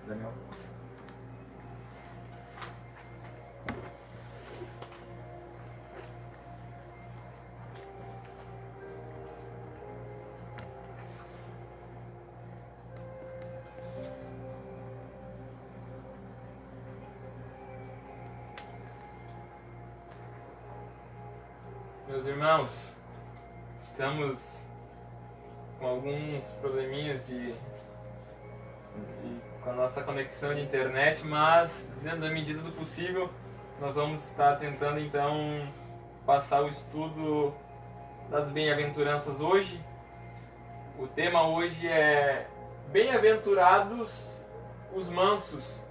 Daniel. Meus irmãos, estamos com alguns probleminhas com a nossa conexão de internet, mas dentro da medida do possível nós vamos estar tentando então passar o estudo das bem-aventuranças hoje. O tema hoje é Bem-aventurados os mansos.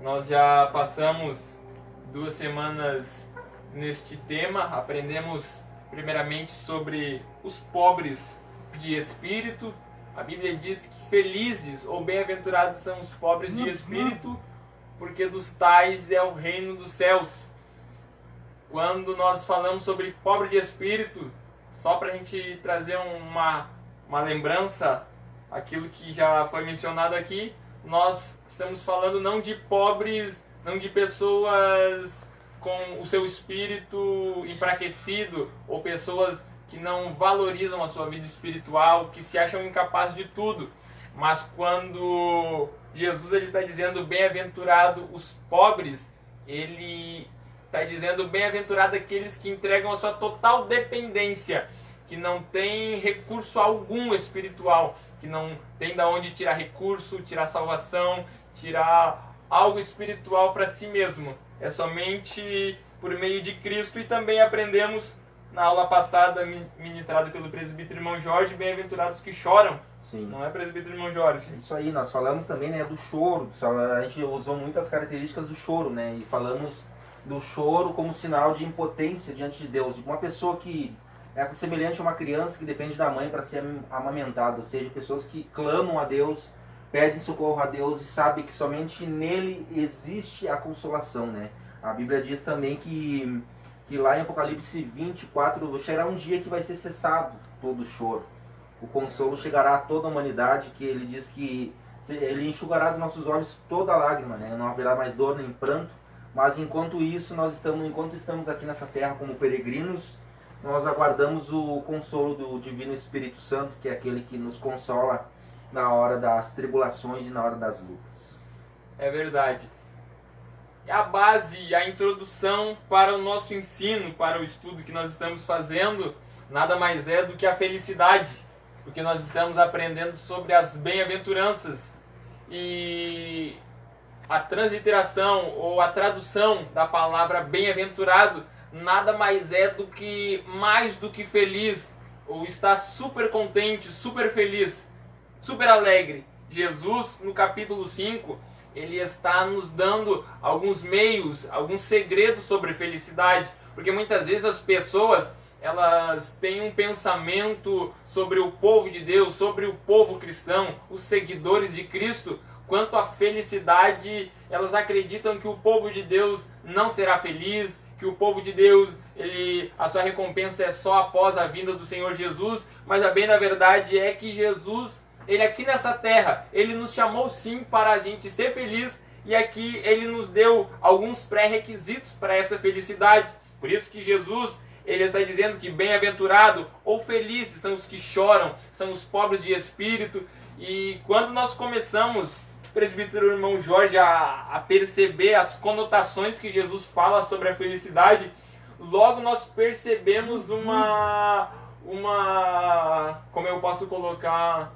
Nós já passamos 2 semanas neste tema, aprendemos primeiramente sobre os pobres de espírito. A Bíblia diz que felizes ou bem-aventurados são os pobres de espírito, porque dos tais é o reino dos céus. Quando nós falamos sobre pobre de espírito, só para a gente trazer uma lembrança, aquilo que já foi mencionado aqui, nós estamos falando não de pobres, não de pessoas com o seu espírito enfraquecido, ou pessoas que não valorizam a sua vida espiritual, que se acham incapazes de tudo. Mas quando Jesus está dizendo bem-aventurado os pobres, ele está dizendo bem-aventurado aqueles que entregam a sua total dependência, que não tem recurso algum espiritual, que não tem de onde tirar recurso, tirar salvação, tirar algo espiritual para si mesmo. É somente por meio de Cristo. E também aprendemos na aula passada, ministrada pelo presbítero irmão Jorge, bem-aventurados que choram. Sim. Não é, presbítero irmão Jorge? Isso aí, nós falamos também, né, do choro. A gente usou muitas características do choro, né? E falamos do choro como sinal de impotência diante de Deus. Uma pessoa que é semelhante a uma criança que depende da mãe para ser amamentada. Ou seja, pessoas que clamam a Deus, pedem socorro a Deus e sabem que somente nele existe a consolação, né? A Bíblia diz também que lá em Apocalipse 24 chegará um dia que vai ser cessado todo o choro. O consolo chegará a toda a humanidade, que ele diz que ele enxugará dos nossos olhos toda lágrima, né? Não haverá mais dor nem pranto. Mas enquanto isso, enquanto estamos aqui nessa terra como peregrinos, nós aguardamos o consolo do Divino Espírito Santo, que é aquele que nos consola na hora das tribulações e na hora das lutas. É verdade. É a base, a introdução para o nosso ensino, para o estudo que nós estamos fazendo, nada mais é do que a felicidade, porque nós estamos aprendendo sobre as bem-aventuranças. E a transliteração ou a tradução da palavra bem-aventurado nada mais é do que mais do que feliz, ou estar super contente, super feliz, super alegre. Jesus, no capítulo 5, ele está nos dando alguns meios, alguns segredos sobre felicidade, porque muitas vezes as pessoas, elas têm um pensamento sobre o povo de Deus, sobre o povo cristão, os seguidores de Cristo. Quanto à felicidade, elas acreditam que o povo de Deus não será feliz, que o povo de Deus, a sua recompensa é só após a vinda do Senhor Jesus. Mas a bem da verdade é que Jesus, ele aqui nessa terra, ele nos chamou sim para a gente ser feliz, e aqui ele nos deu alguns pré-requisitos para essa felicidade. Por isso que Jesus, ele está dizendo que bem-aventurado ou felizes são os que choram, são os pobres de espírito. E quando nós começamos, presbítero irmão Jorge, a perceber as conotações que Jesus fala sobre a felicidade, logo nós percebemos como eu posso colocar,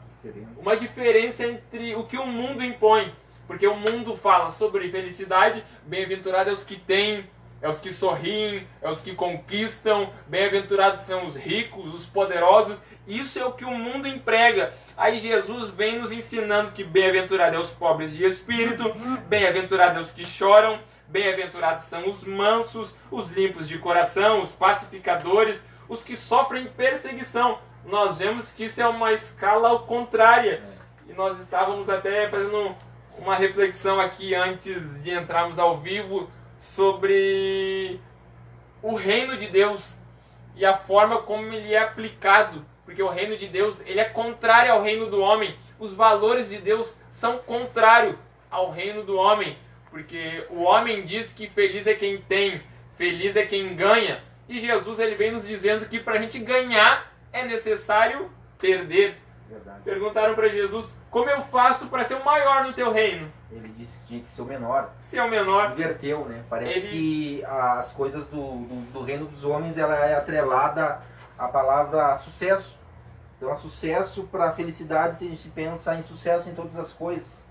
uma diferença entre o que o mundo impõe. Porque o mundo fala sobre felicidade, bem-aventurado é os que têm, é os que sorriem, é os que conquistam, bem-aventurados são os ricos, os poderosos. Isso é o que o mundo emprega. Aí Jesus vem nos ensinando que bem-aventurado é os pobres de espírito, bem-aventurado é os que choram, bem-aventurados são os mansos, os limpos de coração, os pacificadores, os que sofrem perseguição. Nós vemos que isso é uma escala ao contrária. E nós estávamos até fazendo uma reflexão aqui antes de entrarmos ao vivo sobre o reino de Deus e a forma como ele é aplicado. Porque o reino de Deus, ele é contrário ao reino do homem. Os valores de Deus são contrários. ao reino do homem, porque o homem diz que feliz é quem tem, feliz é quem ganha, e Jesus ele vem nos dizendo que para a gente ganhar é necessário perder. Verdade. Perguntaram para Jesus, como eu faço para ser o maior no teu reino? Ele disse que tinha que ser o menor. Ser o menor. Inverteu, né? Parece que as coisas do reino dos homens ela é atrelada à palavra sucesso. Então, sucesso para felicidade, se a gente pensa em sucesso em todas as coisas.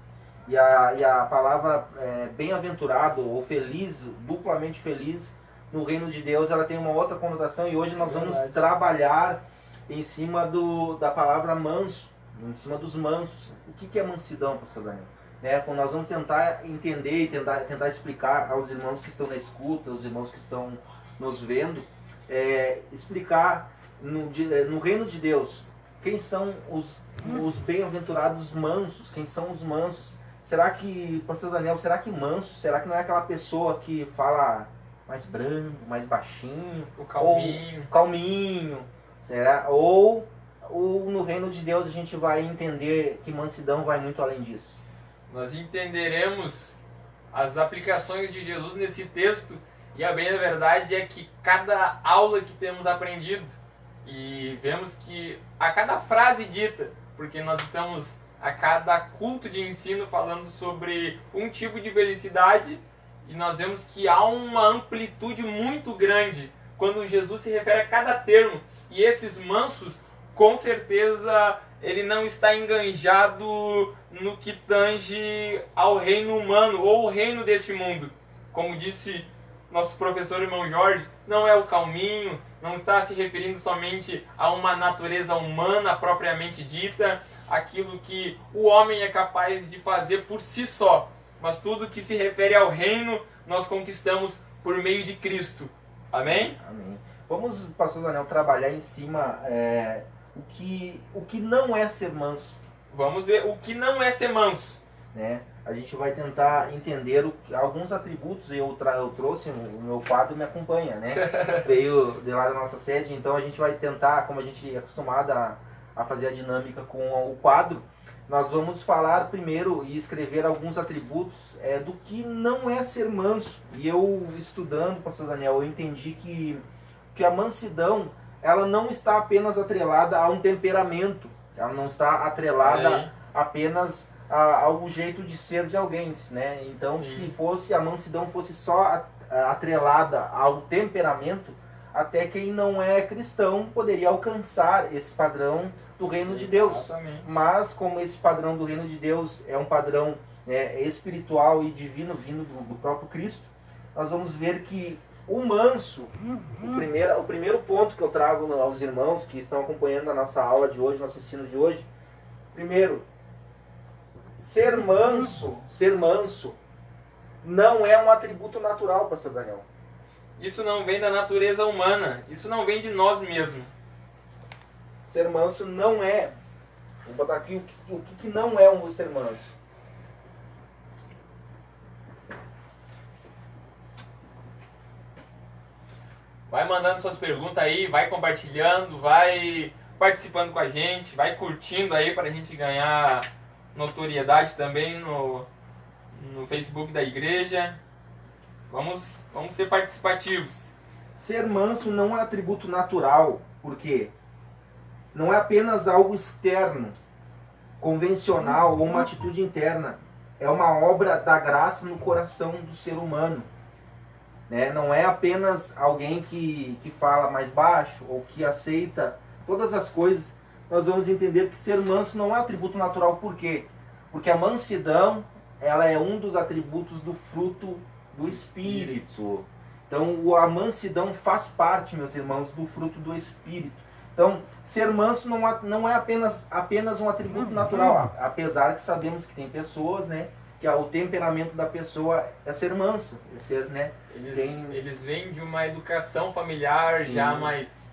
E a palavra bem-aventurado ou feliz, duplamente feliz, no reino de Deus, ela tem uma outra conotação. E hoje nós vamos trabalhar em cima da palavra manso, em cima dos mansos. O que é mansidão, pastor Daniel? Quando nós vamos tentar entender e tentar explicar aos irmãos que estão na escuta, aos irmãos que estão nos vendo, explicar no reino de Deus, quem são os bem-aventurados mansos, quem são os mansos. Será que, pastor Daniel, será que manso, será que não é aquela pessoa que fala mais brando, mais baixinho? O calminho. Ou calminho, será? Ou no reino de Deus a gente vai entender que mansidão vai muito além disso? Nós entenderemos as aplicações de Jesus nesse texto, e a bem da verdade é que cada aula que temos aprendido, e vemos que a cada frase dita, porque nós estamos a cada culto de ensino falando sobre um tipo de felicidade, e nós vemos que há uma amplitude muito grande quando Jesus se refere a cada termo, e esses mansos, com certeza, ele não está enganjado no que tange ao reino humano ou o reino deste mundo. Como disse nosso professor irmão Jorge, não é o calminho, não está se referindo somente a uma natureza humana propriamente dita, aquilo que o homem é capaz de fazer por si só, mas tudo que se refere ao reino nós conquistamos por meio de Cristo. Amém? Amém. Vamos, pastor Daniel, trabalhar em cima o que não é ser manso. Vamos ver o que não é ser manso. A gente vai tentar entender alguns atributos. Eu trouxe, o meu quadro me acompanha, veio de lá da nossa sede, então a gente vai tentar, como a gente é acostumado a fazer a dinâmica com o quadro, nós vamos falar primeiro e escrever alguns atributos do que não é ser manso. E eu, estudando, pastor Daniel, eu entendi que a mansidão, ela não está apenas atrelada a um temperamento, ela não está atrelada apenas ao jeito de ser de alguém, Então, se a mansidão fosse só atrelada ao temperamento, até quem não é cristão poderia alcançar esse padrão do reino de Deus. Exatamente. Mas como esse padrão do reino de Deus é um padrão espiritual e divino vindo do próprio Cristo, nós vamos ver que o manso, o primeiro ponto que eu trago aos irmãos que estão acompanhando a nossa aula de hoje, nosso ensino de hoje, primeiro, ser manso não é um atributo natural, pastor Daniel. Isso não vem da natureza humana, isso não vem de nós mesmos. Ser manso não é, vou botar aqui o que não é um ser manso. Vai mandando suas perguntas aí, vai compartilhando, vai participando com a gente, vai curtindo aí para a gente ganhar notoriedade também no Facebook da igreja. Vamos ser participativos. Ser manso não é atributo natural, porque não é apenas algo externo, convencional ou uma atitude interna. É uma obra da graça no coração do ser humano. Não é apenas alguém que fala mais baixo ou que aceita todas as coisas. Nós vamos entender que ser manso não é atributo natural. Por quê? Porque a mansidão ela é um dos atributos do fruto do Espírito. Então a mansidão faz parte, meus irmãos, do fruto do Espírito. Então ser manso não é apenas um atributo natural, apesar que sabemos que tem pessoas, que o temperamento da pessoa é ser mansa, Eles vêm de uma educação familiar. Sim. Já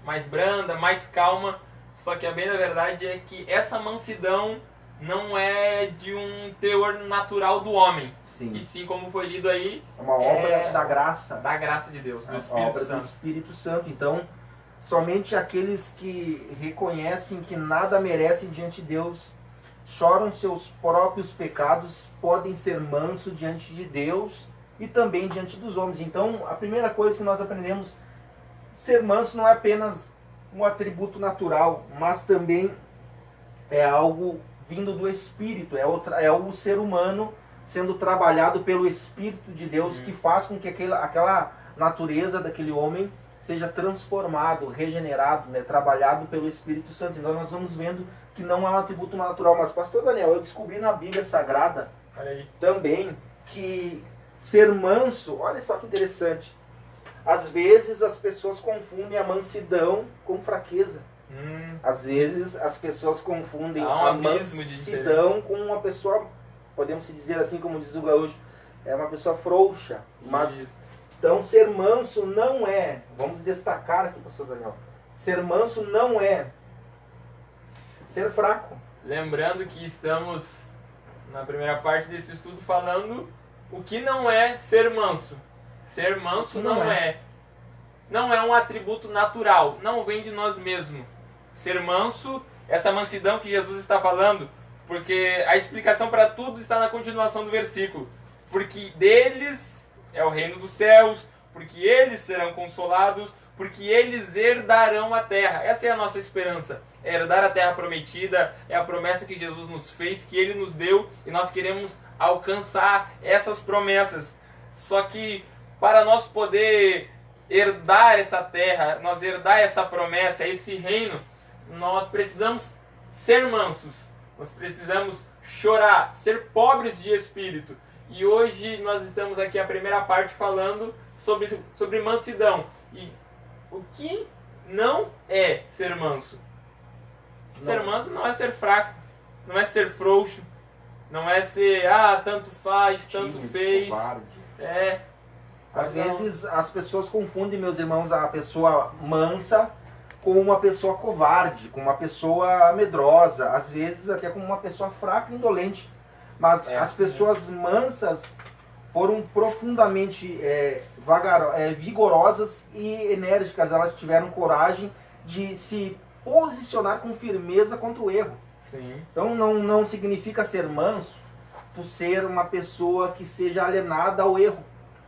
mais branda, mais calma, só que a bem da verdade é que essa mansidão não é de um teor natural do homem. Sim. E sim, como foi lido aí, é uma obra da graça. Da graça de Deus, do Espírito obra Santo. Do Espírito Santo. Então, somente aqueles que reconhecem que nada merecem diante de Deus choram seus próprios pecados, podem ser manso diante de Deus e também diante dos homens. Então, a primeira coisa que nós aprendemos, ser manso não é apenas um atributo natural, mas também é algo vindo do Espírito, é o ser humano sendo trabalhado pelo Espírito de Deus. Sim. Que faz com que aquela natureza daquele homem seja transformado, regenerado, né, trabalhado pelo Espírito Santo. Então nós vamos vendo que não é um atributo natural. Mas, pastor Daniel, eu descobri na Bíblia Sagrada também que ser manso, olha só que interessante, às vezes as pessoas confundem a mansidão com fraqueza. Às vezes as pessoas confundem a mansidão com uma pessoa, podemos dizer assim, como diz o gaúcho, é uma pessoa frouxa. Mas então ser manso não é, vamos destacar aqui, pastor Daniel, ser manso não é ser fraco. Lembrando que estamos na primeira parte desse estudo falando o que não é ser manso. Ser manso não é um atributo natural, não vem de nós mesmos. Ser manso, essa mansidão que Jesus está falando, porque a explicação para tudo está na continuação do versículo. Porque deles é o reino dos céus, porque eles serão consolados, porque eles herdarão a terra. Essa é a nossa esperança, é herdar a terra prometida, é a promessa que Jesus nos fez, que Ele nos deu, e nós queremos alcançar essas promessas. Só que para nós poder herdar essa terra, nós herdar essa promessa, esse reino, nós precisamos ser mansos, nós precisamos chorar, ser pobres de espírito. E hoje nós estamos aqui a primeira parte falando sobre mansidão. E o que não é ser manso? Não. Ser manso não é ser fraco, não é ser frouxo, não é ser, tanto faz, tanto fez. Covarde. Às vezes as pessoas confundem, meus irmãos, a pessoa mansa com uma pessoa covarde, com uma pessoa medrosa, às vezes até com uma pessoa fraca e indolente. Mas as pessoas mansas foram profundamente vigorosas e enérgicas. Elas tiveram coragem de se posicionar com firmeza contra o erro. Sim. Então não significa ser manso tu ser uma pessoa que seja alienada ao erro.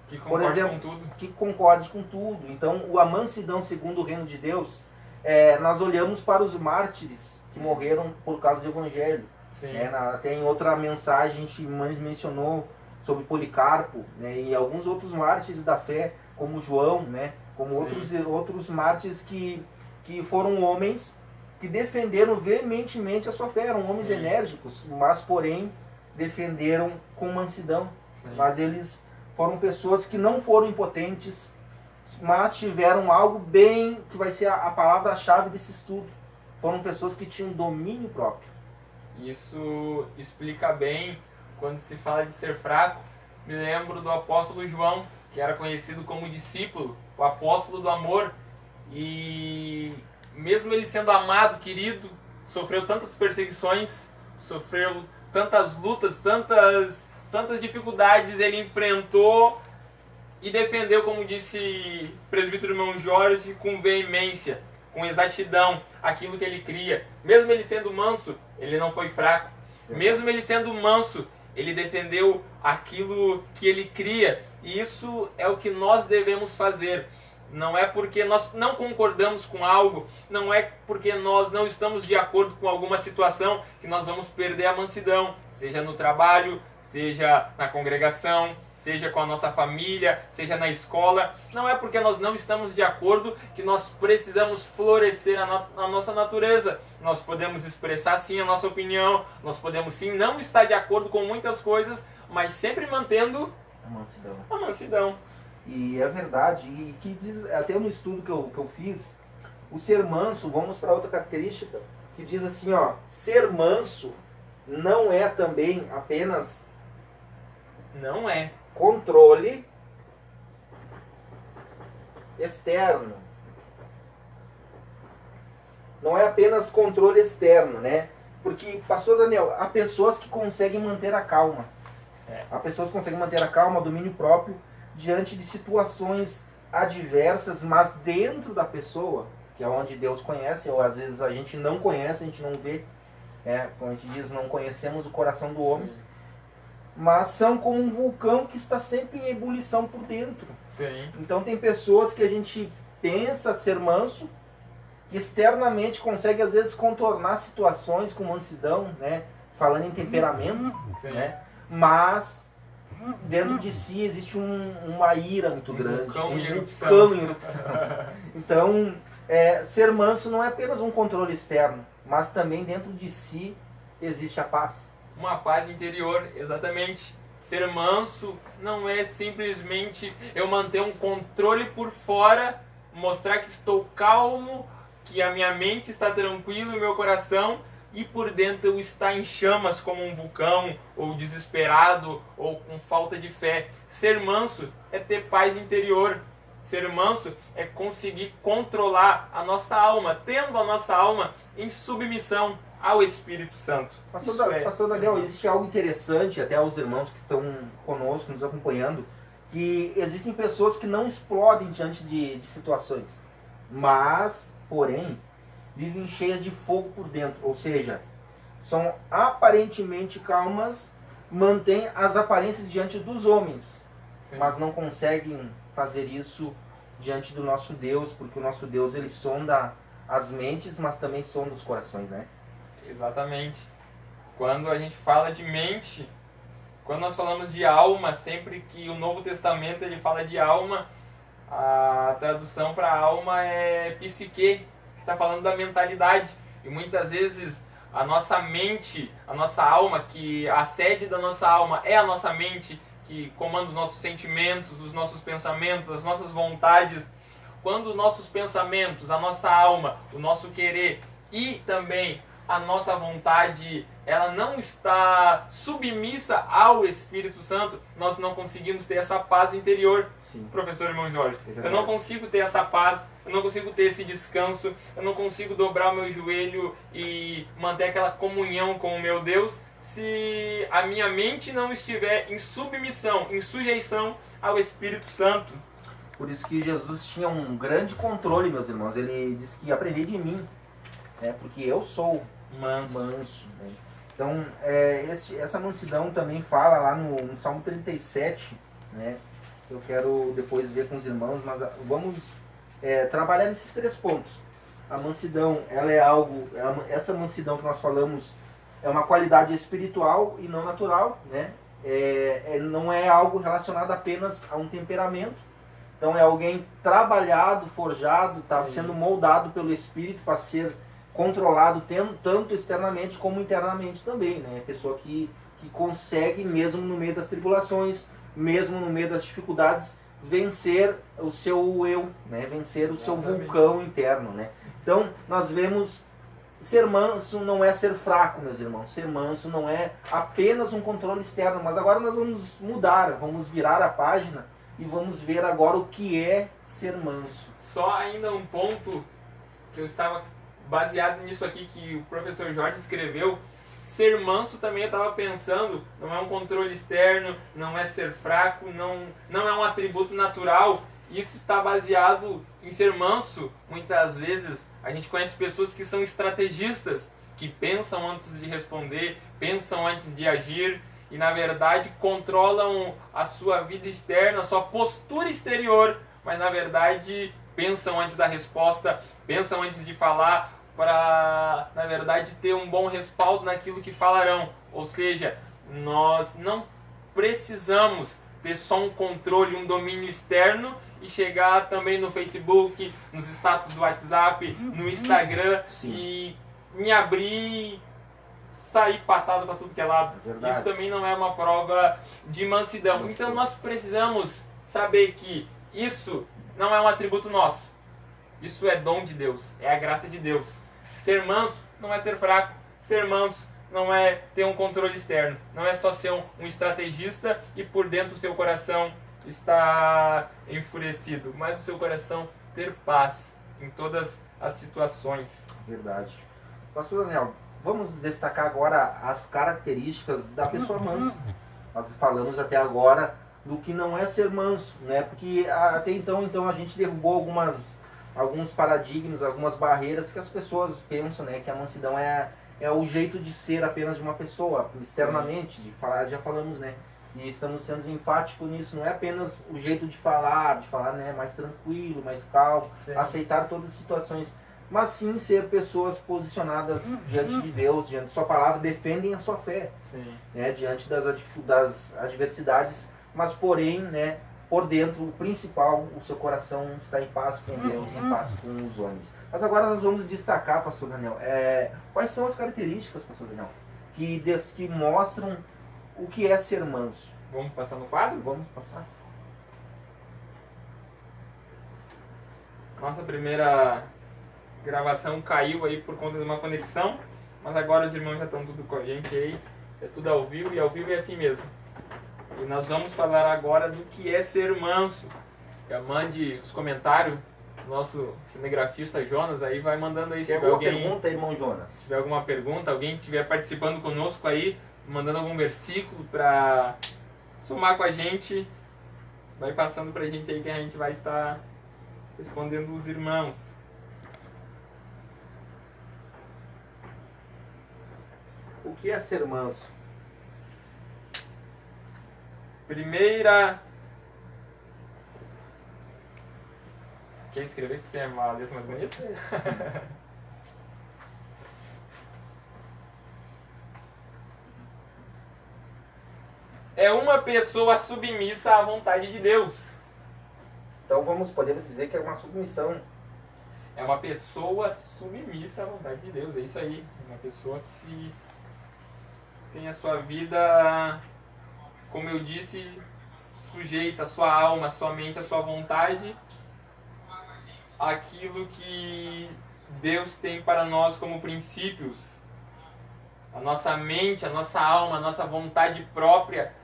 Que concorde, por exemplo, com tudo. Que concorde com tudo. Então a mansidão segundo o reino de Deus, nós olhamos para os mártires que morreram por causa do Evangelho. Tem outra mensagem, a gente mencionou sobre Policarpo, né, e alguns outros mártires da fé, como João, né, como outros mártires que foram homens que defenderam veementemente a sua fé. Eram homens enérgicos, mas porém defenderam com mansidão. Mas eles foram pessoas que não foram impotentes, mas tiveram algo bem, que vai ser a palavra-chave desse estudo. Foram pessoas que tinham domínio próprio. Isso explica bem quando se fala de ser fraco. Me lembro do apóstolo João, que era conhecido como discípulo, o apóstolo do amor. E mesmo ele sendo amado, querido, sofreu tantas perseguições, sofreu tantas lutas, tantas dificuldades, ele enfrentou e defendeu, como disse o presbítero irmão Jorge, com veemência, com exatidão, aquilo que ele cria. Mesmo ele sendo manso, ele não foi fraco. Mesmo ele sendo manso, ele defendeu aquilo que ele cria. E isso é o que nós devemos fazer. Não é porque nós não concordamos com algo, não é porque nós não estamos de acordo com alguma situação que nós vamos perder a mansidão, seja no trabalho, seja na congregação, seja com a nossa família, seja na escola. Não é porque nós não estamos de acordo que nós precisamos florescer a nossa natureza. Nós podemos expressar sim a nossa opinião, nós podemos sim não estar de acordo com muitas coisas, mas sempre mantendo a mansidão. E é verdade, e que diz, até no estudo que eu fiz, o ser manso, vamos para outra característica, que diz assim, ser manso não é também apenas controle externo. Não é apenas controle externo, né? Porque, pastor Daniel, há pessoas que conseguem manter a calma. Há pessoas que conseguem manter a calma, domínio próprio, diante de situações adversas, mas dentro da pessoa, que é onde Deus conhece, ou às vezes a gente não conhece, a gente não vê, Como a gente diz, não conhecemos o coração do homem, Sim. mas são como um vulcão que está sempre em ebulição por dentro. Sim. Então tem pessoas que a gente pensa ser manso, que externamente consegue às vezes contornar situações com mansidão, né? Falando em temperamento, Sim. né? Mas dentro de si existe uma ira muito grande, vulcão em erupção. vulcão em erupção. Então, ser manso não é apenas um controle externo, mas também dentro de si existe a paz. Uma paz interior, exatamente. Ser manso não é simplesmente eu manter um controle por fora, mostrar que estou calmo, que a minha mente está tranquila e o meu coração, e por dentro eu estar em chamas como um vulcão, ou desesperado, ou com falta de fé. Ser manso é ter paz interior. Ser manso é conseguir controlar a nossa alma, tendo a nossa alma em submissão ao Espírito Santo. Pastor Daniel, existe algo interessante, até aos irmãos que estão conosco, nos acompanhando, que existem pessoas que não explodem diante de situações, mas, porém, vivem cheias de fogo por dentro, ou seja, são aparentemente calmas, mantêm as aparências diante dos homens, Sim. mas não conseguem fazer isso diante do nosso Deus, porque o nosso Deus, ele sonda as mentes, mas também sonda os corações, né? Exatamente. Quando a gente fala de mente, quando nós falamos de alma, sempre que o Novo Testamento ele fala de alma, a tradução para alma é psique, que está falando da mentalidade. E muitas vezes a nossa mente, a nossa alma, que a sede da nossa alma é a nossa mente, que comanda os nossos sentimentos, os nossos pensamentos, as nossas vontades. Quando os nossos pensamentos, a nossa alma, o nosso querer e também a nossa vontade, ela não está submissa ao Espírito Santo, nós não conseguimos ter essa paz interior. Sim. Professor irmão Jorge, É eu não consigo ter essa paz, eu não consigo ter esse descanso, eu não consigo dobrar o meu joelho e manter aquela comunhão com o meu Deus, se a minha mente não estiver em submissão, em sujeição ao Espírito Santo. Por isso que Jesus tinha um grande controle, meus irmãos. Ele disse que aprendei de mim, porque eu sou manso. Né? Então, essa mansidão também fala lá no Salmo 37, né? Eu quero depois ver com os irmãos, mas vamos trabalhar nesses 3 pontos. A mansidão, ela é algo, essa mansidão que nós falamos é uma qualidade espiritual e não natural, né? Não é algo relacionado apenas a um temperamento. Então é alguém trabalhado, forjado, está sendo moldado pelo Espírito para ser controlado tanto externamente como internamente também, né? Pessoa que consegue, mesmo no meio das tribulações, mesmo no meio das dificuldades, vencer o seu eu, né? Vencer o seu vulcão interno, né? Então nós vemos, ser manso não é ser fraco, meus irmãos. Ser manso não é apenas um controle externo, mas agora nós vamos mudar, vamos virar a página e vamos ver agora o que é ser manso. Só ainda um ponto que eu estava baseado nisso aqui que o professor Jorge escreveu. Ser manso também eu estava pensando, não é um controle externo, não é ser fraco, não é um atributo natural. Isso está baseado em ser manso. Muitas vezes a gente conhece pessoas que são estrategistas, que pensam antes de responder, pensam antes de agir e na verdade controlam a sua vida externa, a sua postura exterior, mas na verdade pensam antes da resposta, pensam antes de falar, para, na verdade, ter um bom respaldo naquilo que falarão. Ou seja, nós não precisamos ter só um controle, um domínio externo e chegar também no Facebook, nos status do WhatsApp, no Instagram e me abrir e sair patado para tudo que é lado. Isso também não é uma prova de mansidão. Então nós precisamos saber que isso não é um atributo nosso. Isso é dom de Deus, é a graça de Deus. Ser manso não é ser fraco. Ser manso não é ter um controle externo. Não é só ser um estrategista e por dentro o seu coração está enfurecido. Mas o seu coração ter paz em todas as situações. Verdade. Pastor Daniel, vamos destacar agora as características da pessoa mansa. Nós falamos até agora do que não é ser manso, né? Porque até então a gente derrubou alguns paradigmas, algumas barreiras que as pessoas pensam, né? Que a mansidão é é o jeito de ser apenas de uma pessoa, externamente, de falar, já falamos, né? E estamos sendo enfáticos nisso, não é apenas o jeito de falar, né, mais tranquilo, mais calmo, Sim. aceitar todas as situações, mas sim ser pessoas posicionadas diante de Deus, diante de sua palavra, defendem a sua fé, Sim. né, diante das adversidades, mas porém, né, por dentro, o principal, o seu coração está em paz com Deus, em paz com os homens. Mas agora nós vamos destacar, pastor Daniel, quais são as características, pastor Daniel, que mostram o que é ser manso. Vamos passar no quadro? Vamos passar. Nossa primeira gravação caiu aí por conta de uma conexão, mas agora os irmãos já estão tudo com a gente aí, é tudo ao vivo, e ao vivo é assim mesmo. E nós vamos falar agora do que é ser manso. Já mande os comentários, nosso cinegrafista Jonas aí vai mandando aí. Se tiver alguma pergunta, irmão Jonas? Se tiver alguma pergunta, alguém que estiver participando conosco aí, mandando algum versículo para somar com a gente, vai passando pra gente aí que a gente vai estar respondendo os irmãos. O que é ser manso? Primeira... Quer escrever que você é uma letra mais bonita? É uma pessoa submissa à vontade de Deus. Então podemos dizer que é uma submissão. É uma pessoa submissa à vontade de Deus, é isso aí. Uma pessoa que tem a sua vida, como eu disse, sujeita a sua alma, a sua mente, a sua vontade, aquilo que Deus tem para nós como princípios. A nossa mente, a nossa alma, a nossa vontade própria,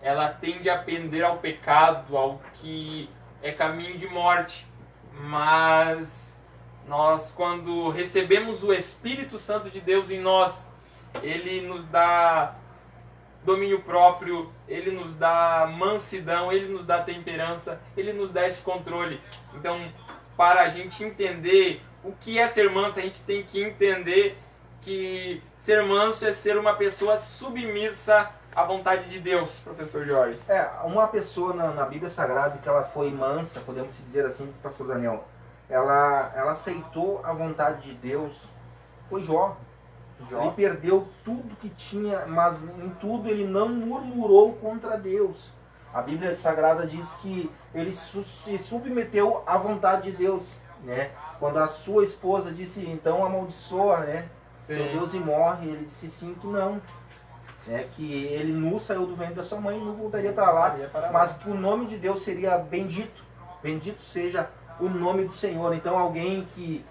ela tende a pender ao pecado, ao que é caminho de morte. Mas nós, quando recebemos o Espírito Santo de Deus em nós, Ele nos dá domínio próprio, Ele nos dá mansidão, Ele nos dá temperança, Ele nos dá esse controle. Então, para a gente entender o que é ser manso, a gente tem que entender que ser manso é ser uma pessoa submissa à vontade de Deus, professor Jorge. Uma pessoa na Bíblia Sagrada que ela foi mansa, podemos dizer assim, pastor Daniel, ela aceitou a vontade de Deus, foi Jó. Ele perdeu tudo que tinha, mas em tudo ele não murmurou contra Deus. A Bíblia Sagrada diz que ele se submeteu à vontade de Deus, né? Quando a sua esposa disse, então amaldiçoa, né? Meu Deus, e morre, ele disse sim, que não. Que ele nu saiu do ventre da sua mãe e não voltaria para lá, mas que o nome de Deus seria bendito. Bendito seja o nome do Senhor. Então alguém que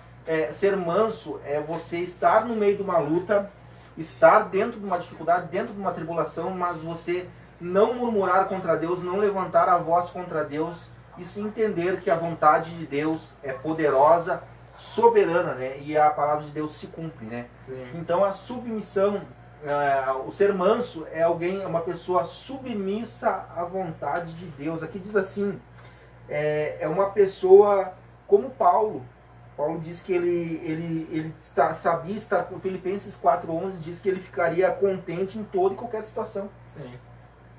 ser manso é você estar no meio de uma luta, estar dentro de uma dificuldade, dentro de uma tribulação, mas você não murmurar contra Deus, não levantar a voz contra Deus, e se entender que a vontade de Deus é poderosa, soberana, né? E a palavra de Deus se cumpre, né? Sim. Então a submissão, o ser manso é uma pessoa submissa à vontade de Deus. Aqui diz assim, é uma pessoa como Paulo. Paulo diz que ele sabia estar com Filipenses 4:11, diz que ele ficaria contente em toda e qualquer situação. Sim.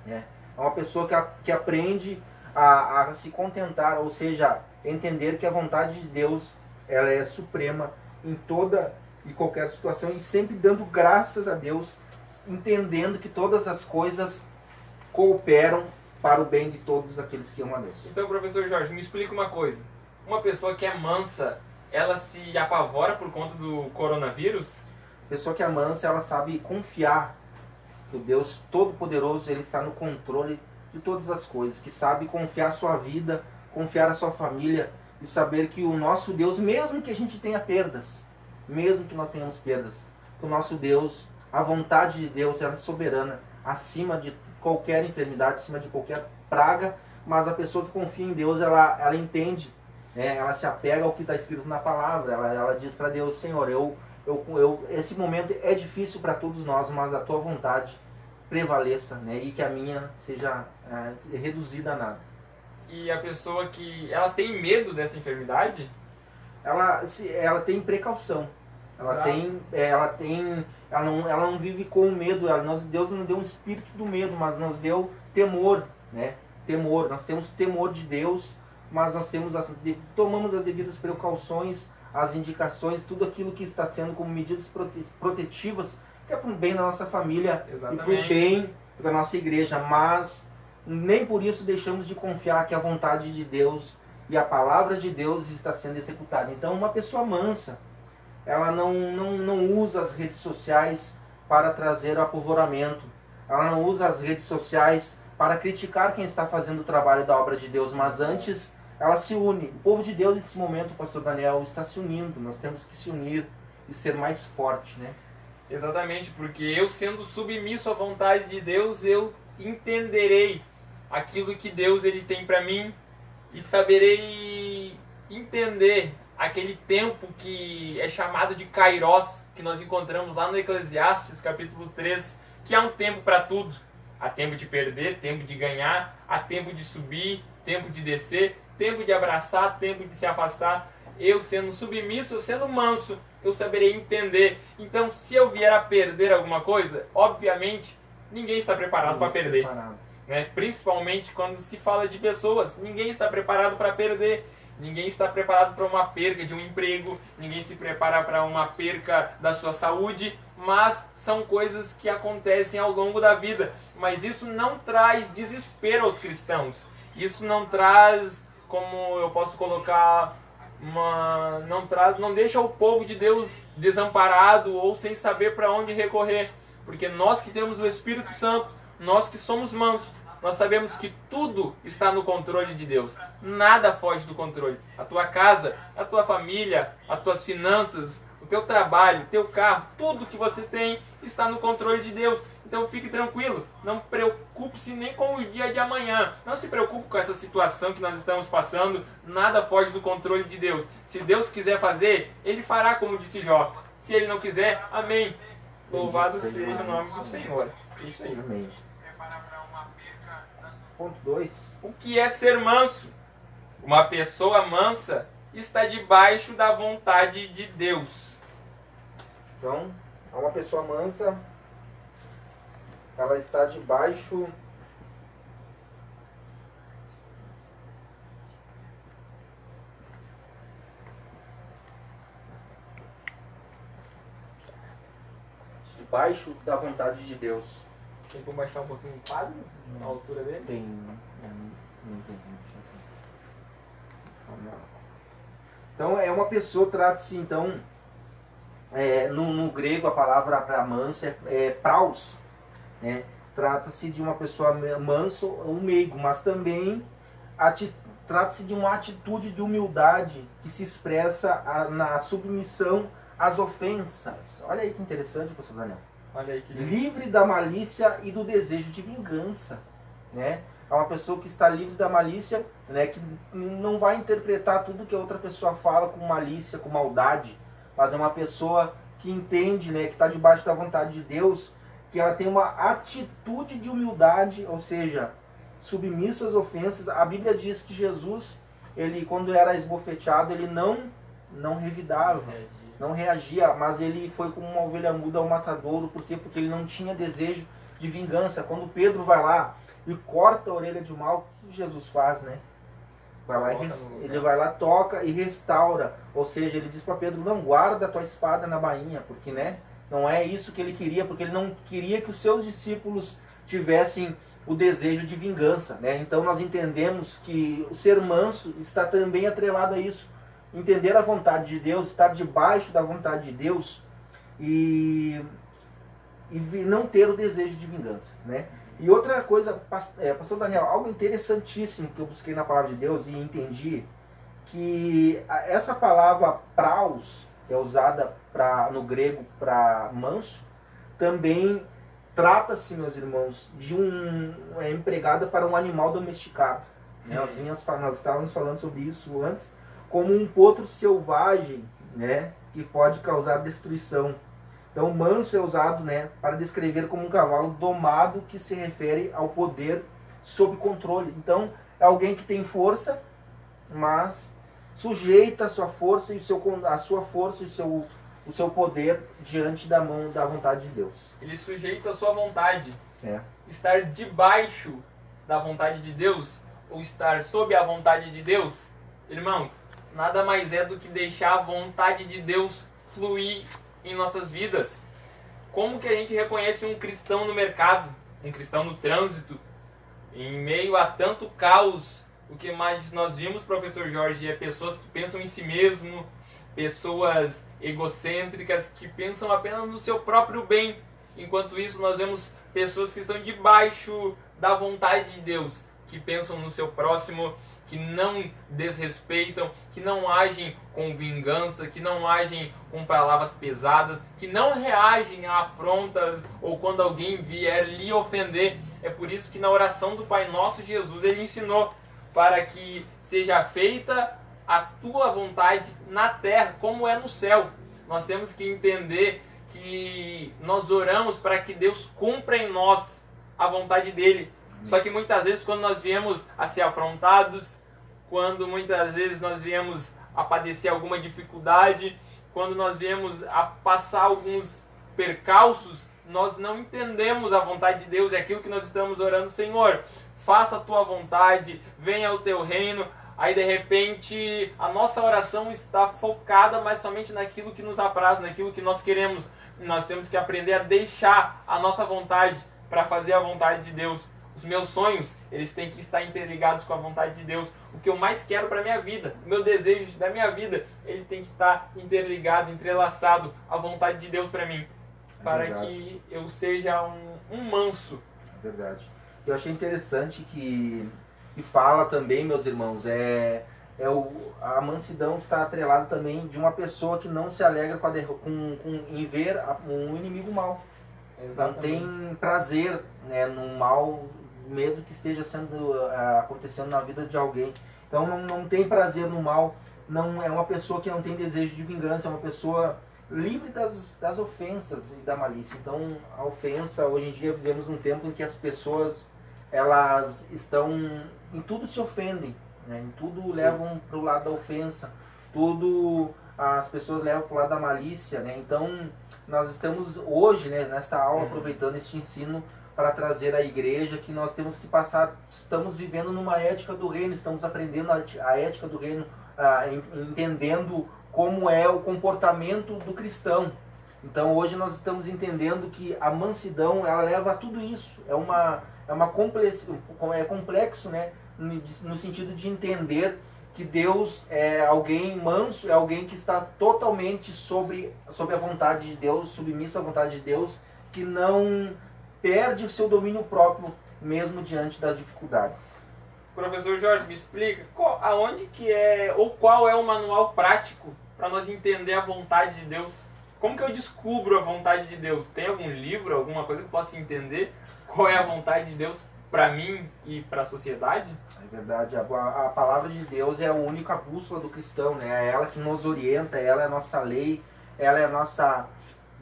É uma pessoa que aprende a se contentar, ou seja, entender que a vontade de Deus ela é suprema em toda e qualquer situação, e sempre dando graças a Deus, entendendo que todas as coisas cooperam para o bem de todos aqueles que amam a Deus. Então, professor Jorge, me explica uma coisa. Uma pessoa que é mansa, ela se apavora por conta do coronavírus? A pessoa que é mansa, ela sabe confiar que o Deus Todo-Poderoso ele está no controle de todas as coisas, que sabe confiar a sua vida, confiar a sua família, e saber que o nosso Deus, mesmo que a gente tenha perdas, mesmo que nós tenhamos perdas, que o nosso Deus, a vontade de Deus ela é soberana, acima de qualquer enfermidade, acima de qualquer praga, mas a pessoa que confia em Deus, ela entende, ela se apega ao que está escrito na palavra, ela diz para Deus, Senhor, esse momento é difícil para todos nós, mas a tua vontade prevaleça, né, e que a minha seja reduzida a nada. E a pessoa que ela tem medo dessa enfermidade? Ela tem precaução. Ela não vive com medo. Deus não deu um espírito do medo, mas nos deu temor, né? Temor. Nós temos temor de Deus, mas nós tomamos as devidas precauções, as indicações, tudo aquilo que está sendo como medidas protetivas, que é para o bem da nossa família. Exatamente. E para o bem da nossa igreja, mas nem por isso deixamos de confiar que a vontade de Deus e a palavra de Deus está sendo executada. Então, uma pessoa mansa, ela não usa as redes sociais para trazer o apavoramento, ela não usa as redes sociais para criticar quem está fazendo o trabalho da obra de Deus, mas antes ela se une. O povo de Deus, nesse momento, pastor Daniel, está se unindo. Nós temos que se unir e ser mais forte, né? Exatamente, porque eu sendo submisso à vontade de Deus, eu entenderei aquilo que Deus ele tem para mim e saberei entender aquele tempo que é chamado de Kairos, que nós encontramos lá no Eclesiastes, capítulo 3, que há um tempo para tudo. Há tempo de perder, tempo de ganhar, há tempo de subir, tempo de descer, tempo de abraçar, tempo de se afastar. Eu sendo submisso, eu sendo manso, eu saberei entender. Então, se eu vier a perder alguma coisa, obviamente, ninguém está preparado para perder. Né? Principalmente quando se fala de pessoas, ninguém está preparado para perder. Ninguém está preparado para uma perca de um emprego, ninguém se prepara para uma perca da sua saúde, mas são coisas que acontecem ao longo da vida. Mas isso não traz desespero aos cristãos. Isso não traz, como eu posso colocar, não deixa o povo de Deus desamparado ou sem saber para onde recorrer. Porque nós que temos o Espírito Santo, nós que somos mansos, nós sabemos que tudo está no controle de Deus. Nada foge do controle. A tua casa, a tua família, as tuas finanças, o teu trabalho, o teu carro, tudo que você tem está no controle de Deus. Então fique tranquilo, não preocupe-se nem com o dia de amanhã. Não se preocupe com essa situação que nós estamos passando. Nada foge do controle de Deus. Se Deus quiser fazer, Ele fará, como disse Jó. Se Ele não quiser, amém. Louvado seja o nome do Senhor. Isso aí. Amém. Ponto 2. O que é ser manso? Uma pessoa mansa está debaixo da vontade de Deus. Então, uma pessoa mansa, ela está debaixo da vontade de Deus. Tem como baixar um pouquinho o quadro na altura dele? Tem. Não tem. Então, é uma pessoa, trata-se, então, no grego a palavra para manso é praus, né? Trata-se de uma pessoa manso ou meigo, mas também trata-se de uma atitude de humildade que se expressa na submissão às ofensas. Olha aí que interessante, pastor Daniel. Olha aí que lindo. Livre da malícia e do desejo de vingança, né? É uma pessoa que está livre da malícia, né? Que não vai interpretar tudo que a outra pessoa fala com malícia, com maldade, mas é uma pessoa que entende, né? Que está debaixo da vontade de Deus, que ela tem uma atitude de humildade, ou seja, submisso às ofensas. A Bíblia diz que Jesus, ele quando era esbofeteado, ele não revidava. Não reagia, mas ele foi como uma ovelha muda ao matadouro. Por quê? Porque ele não tinha desejo de vingança. Quando Pedro vai lá e corta a orelha de mal, o que Jesus faz, né? Ele vai lá, toca e restaura. Ou seja, ele diz para Pedro, não, guarda a tua espada na bainha, porque, né, não é isso que ele queria, porque ele não queria que os seus discípulos tivessem o desejo de vingança, né? Então nós entendemos que o ser manso está também atrelado a isso. Entender a vontade de Deus, estar debaixo da vontade de Deus e não ter o desejo de vingança, né? E outra coisa, pastor Daniel, algo interessantíssimo que eu busquei na palavra de Deus e entendi, que essa palavra praus, que é usada no grego para manso, também trata-se, meus irmãos, de empregada para um animal domesticado. Né? Nós estávamos falando sobre isso antes, como um potro selvagem, né, que pode causar destruição. Então, manso é usado, né, para descrever como um cavalo domado, que se refere ao poder sob controle. Então, é alguém que tem força, mas sujeita a sua força e o o seu poder diante da mão da vontade de Deus. Ele sujeita a sua vontade. É. Estar debaixo da vontade de Deus ou estar sob a vontade de Deus, irmãos, nada mais é do que deixar a vontade de Deus fluir em nossas vidas. Como que a gente reconhece um cristão no mercado, um cristão no trânsito, em meio a tanto caos? O que mais nós vimos, professor Jorge, é pessoas que pensam em si mesmo, pessoas egocêntricas que pensam apenas no seu próprio bem. Enquanto isso, nós vemos pessoas que estão debaixo da vontade de Deus, que pensam no seu próximo, que não desrespeitam, que não agem com vingança, que não agem com palavras pesadas, que não reagem a afrontas ou quando alguém vier lhe ofender. É por isso que na oração do Pai Nosso, Jesus, ele ensinou para que seja feita a tua vontade na terra, como é no céu. Nós temos que entender que nós oramos para que Deus cumpra em nós a vontade dele. Só que muitas vezes quando nós viemos a ser afrontados, quando muitas vezes nós viemos a padecer alguma dificuldade, quando nós viemos a passar alguns percalços, nós não entendemos a vontade de Deus. É aquilo que nós estamos orando: Senhor, faça a tua vontade, venha o teu reino. Aí de repente a nossa oração está focada mais somente naquilo que nos apraz, naquilo que nós queremos. Nós temos que aprender a deixar a nossa vontade para fazer a vontade de Deus. Os meus sonhos, eles têm que estar interligados com a vontade de Deus. O que eu mais quero para a minha vida, o meu desejo da minha vida, ele tem que estar interligado, entrelaçado à vontade de Deus para mim. Para que eu seja um manso. É verdade. Eu achei interessante que fala também, meus irmãos, a mansidão está atrelada também de uma pessoa que não se alegra em ver um inimigo mal. Exatamente. Não tem prazer, né, no mal, mesmo que esteja acontecendo na vida de alguém. Então não tem prazer no mal. Não é uma pessoa que não tem desejo de vingança, é uma pessoa livre das ofensas e da malícia. Então a ofensa, hoje em dia vivemos num tempo em que as pessoas, elas estão, em tudo se ofendem, né? Em tudo levam para o lado da ofensa, tudo as pessoas levam para o lado da malícia, né? Então nós estamos hoje, né, nesta aula, aproveitando este ensino para trazer à igreja que nós temos que passar, estamos vivendo numa ética do reino, estamos aprendendo a ética do reino, entendendo como é o comportamento do cristão. Então hoje nós estamos entendendo que a mansidão, ela leva a tudo isso. É complexo, né, no sentido de entender que Deus é alguém manso, é alguém que está totalmente sobre a vontade de Deus, submisso à vontade de Deus, que não perde o seu domínio próprio mesmo diante das dificuldades. Professor Jorge, me explica aonde que é, ou qual é o manual prático para nós entender a vontade de Deus? Como que eu descubro a vontade de Deus? Tem algum livro, alguma coisa que eu possa entender qual é a vontade de Deus para mim e para a sociedade? É verdade, a palavra de Deus é a única bússola do cristão, né? É ela que nos orienta, ela é a nossa lei, ela é a nossa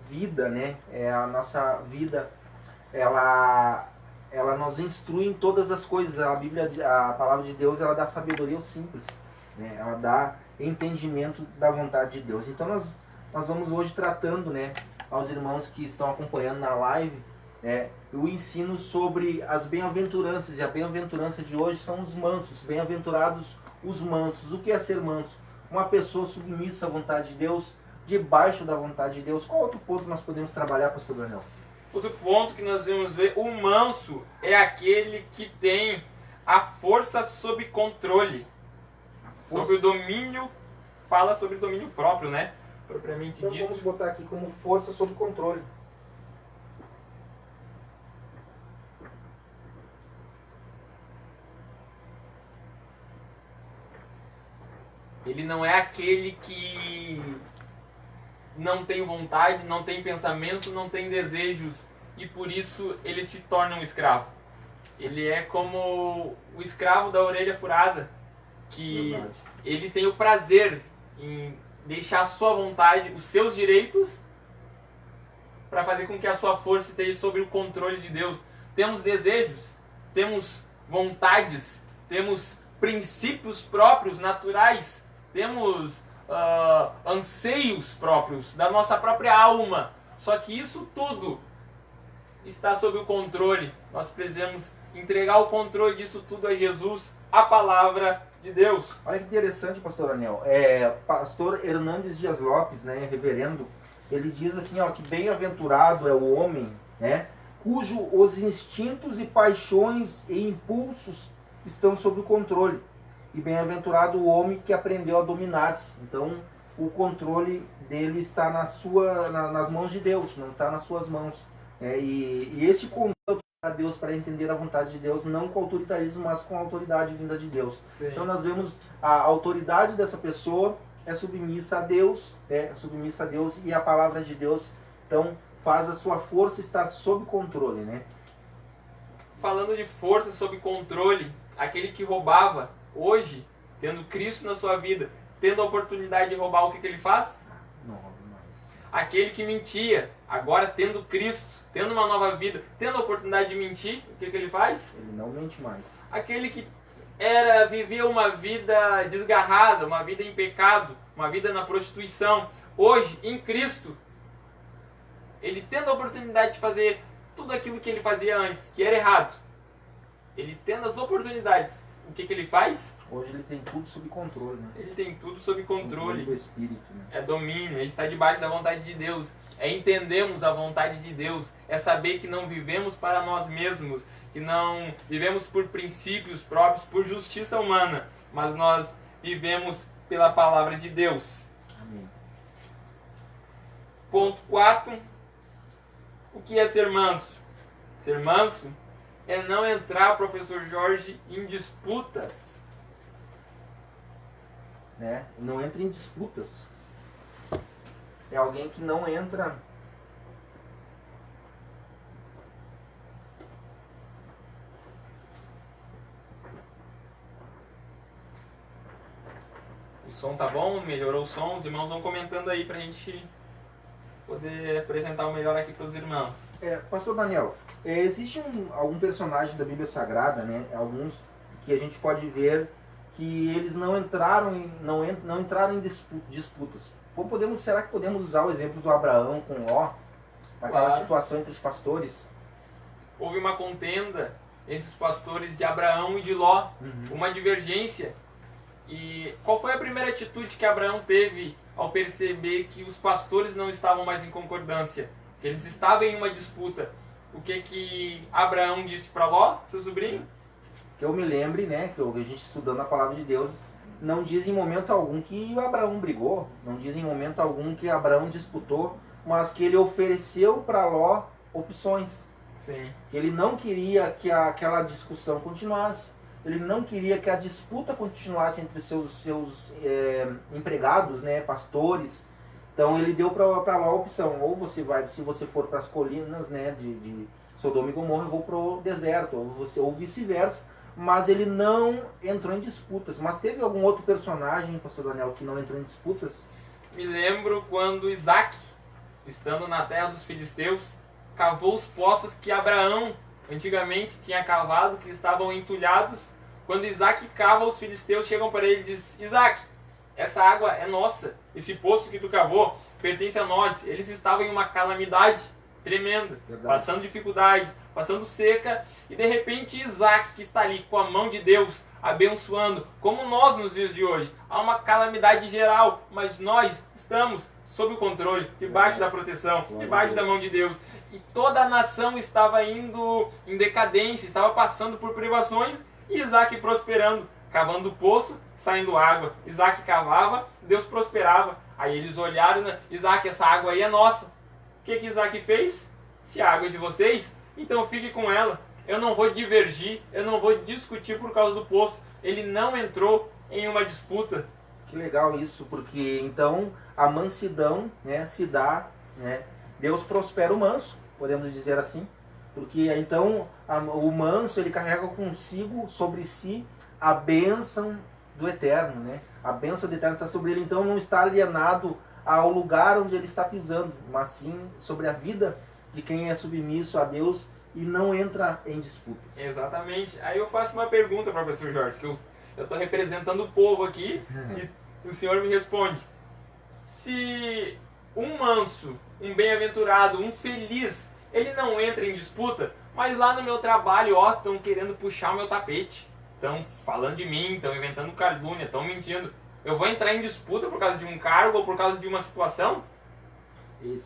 vida, né? É a nossa vida, ela nos instrui em todas as coisas. A palavra de Deus, ela dá sabedoria ao simples, né? Ela dá entendimento da vontade de Deus. Então nós vamos hoje tratando, né, aos irmãos que estão acompanhando na live, o ensino sobre as bem-aventuranças. E a bem-aventurança de hoje são os mansos. Bem-aventurados os mansos. O que é ser manso? Uma pessoa submissa à vontade de Deus, debaixo da vontade de Deus. Qual outro ponto nós podemos trabalhar, pastor Daniel? Outro ponto que nós vamos ver: o manso é aquele que tem a força sob controle. Sobre o domínio, fala sobre o domínio próprio, né? Propriamente então dito. vamos botar aqui como força sob controle. Ele não é aquele que não tem vontade, não tem pensamento, não tem desejos e por isso ele se torna um escravo. Ele é como o escravo da orelha furada, que Verdade. Ele tem o prazer em deixar a sua vontade, os seus direitos, para fazer com que a sua força esteja sob o controle de Deus. Temos desejos, temos vontades, temos princípios próprios, naturais, temos anseios próprios, da nossa própria alma. Só que isso tudo está sob o controle. Nós precisamos entregar o controle disso tudo a Jesus, a palavra de Deus. Olha que interessante, pastor Daniel. Pastor Hernandes Dias Lopes, né, reverendo, ele diz assim, ó, que bem-aventurado é o homem, né, cujo os instintos e paixões e impulsos estão sob o controle. E bem-aventurado o homem que aprendeu a dominar-se. Então, o controle dele está nas mãos de Deus, não está nas suas mãos. E esse controle a Deus para entender a vontade de Deus, não com autoritarismo, mas com a autoridade vinda de Deus. Sim. Então nós vemos a autoridade dessa pessoa é submissa a Deus, e a palavra de Deus, então, faz a sua força estar sob controle, né? Falando de força sob controle, aquele que roubava, hoje, tendo Cristo na sua vida, tendo a oportunidade de roubar, o que ele faz? Não rouba mais. Aquele que mentia, agora tendo Cristo, tendo uma nova vida, tendo a oportunidade de mentir, o que ele faz? Ele não mente mais. Aquele que vivia uma vida desgarrada, uma vida em pecado, uma vida na prostituição, hoje, em Cristo, ele tendo a oportunidade de fazer tudo aquilo que ele fazia antes, que era errado, ele tendo as oportunidades, o que ele faz? Hoje ele tem tudo sob controle, né? Ele tem tudo sob controle. Do Espírito, né? É domínio, ele está debaixo da vontade de Deus. É entendermos a vontade de Deus, é saber que não vivemos para nós mesmos, que não vivemos por princípios próprios, por justiça humana, mas nós vivemos pela palavra de Deus. Amém. Ponto 4. O que é ser manso? Ser manso é não entrar, professor Jorge, em disputas. Né? Não entra em disputas. É alguém que não entra... O som tá bom? Melhorou o som? Os irmãos vão comentando aí pra gente poder apresentar o melhor aqui para os irmãos. Pastor Daniel, existe algum personagem da Bíblia Sagrada, né? Alguns que a gente pode ver que eles não entraram em disputas. Será que podemos usar o exemplo do Abraão com Ló? Aquela Claro. situação entre os pastores? Houve uma contenda entre os pastores de Abraão e de Ló, uma divergência. E qual foi a primeira atitude que Abraão teve ao perceber que os pastores não estavam mais em concordância, que eles estavam em uma disputa? O que Abraão disse para Ló, seu sobrinho? Que eu me lembre, né, que a gente estudando a palavra de Deus, não diz em momento algum que Abraão brigou, não diz em momento algum que Abraão disputou, mas que ele ofereceu para Ló opções. Sim. Que ele não queria que aquela discussão continuasse, ele não queria que a disputa continuasse entre os seus empregados, né, pastores. Então ele deu para Ló a opção: ou você vai, se você for para as colinas, né, de Sodoma e Gomorra, eu vou para o deserto, ou vice-versa. Mas ele não entrou em disputas. Mas teve algum outro personagem, pastor Daniel, que não entrou em disputas? Me lembro quando Isaac, estando na terra dos filisteus, cavou os poços que Abraão antigamente tinha cavado, que estavam entulhados. Quando Isaac cava, os filisteus chegam para ele e dizem: Isaac, essa água é nossa, esse poço que tu cavou pertence a nós. Eles estavam em uma calamidade tremenda, Verdade. passando dificuldades, passando seca, e de repente Isaac, que está ali com a mão de Deus, abençoando, como nós nos dias de hoje. Há uma calamidade geral, mas nós estamos sob o controle, debaixo da proteção, debaixo da mão de Deus. E toda a nação estava indo em decadência, estava passando por privações, e Isaac prosperando, cavando o poço, saindo água. Isaac cavava, Deus prosperava. Aí eles olharam: Isaac, essa água aí é nossa. O que Isaac fez? Se a água é de vocês, então fique com ela. Eu não vou divergir, eu não vou discutir por causa do poço. Ele não entrou em uma disputa. Que legal isso, porque então a mansidão, né, se dá, né, Deus prospera o manso, podemos dizer assim, porque então o manso, ele carrega consigo, sobre si, a bênção do Eterno, né? A bênção do Eterno está sobre ele, então não está alienado ao lugar onde ele está pisando, mas sim sobre a vida de quem é submisso a Deus e não entra em disputas. Exatamente. Aí eu faço uma pergunta, professor Jorge, que eu estou representando o povo aqui, e o senhor me responde: se um manso, um bem-aventurado, um feliz, ele não entra em disputa, mas lá no meu trabalho, ó, estão querendo puxar o meu tapete, estão falando de mim, estão inventando calúnia, estão mentindo. Eu vou entrar em disputa por causa de um cargo ou por causa de uma situação?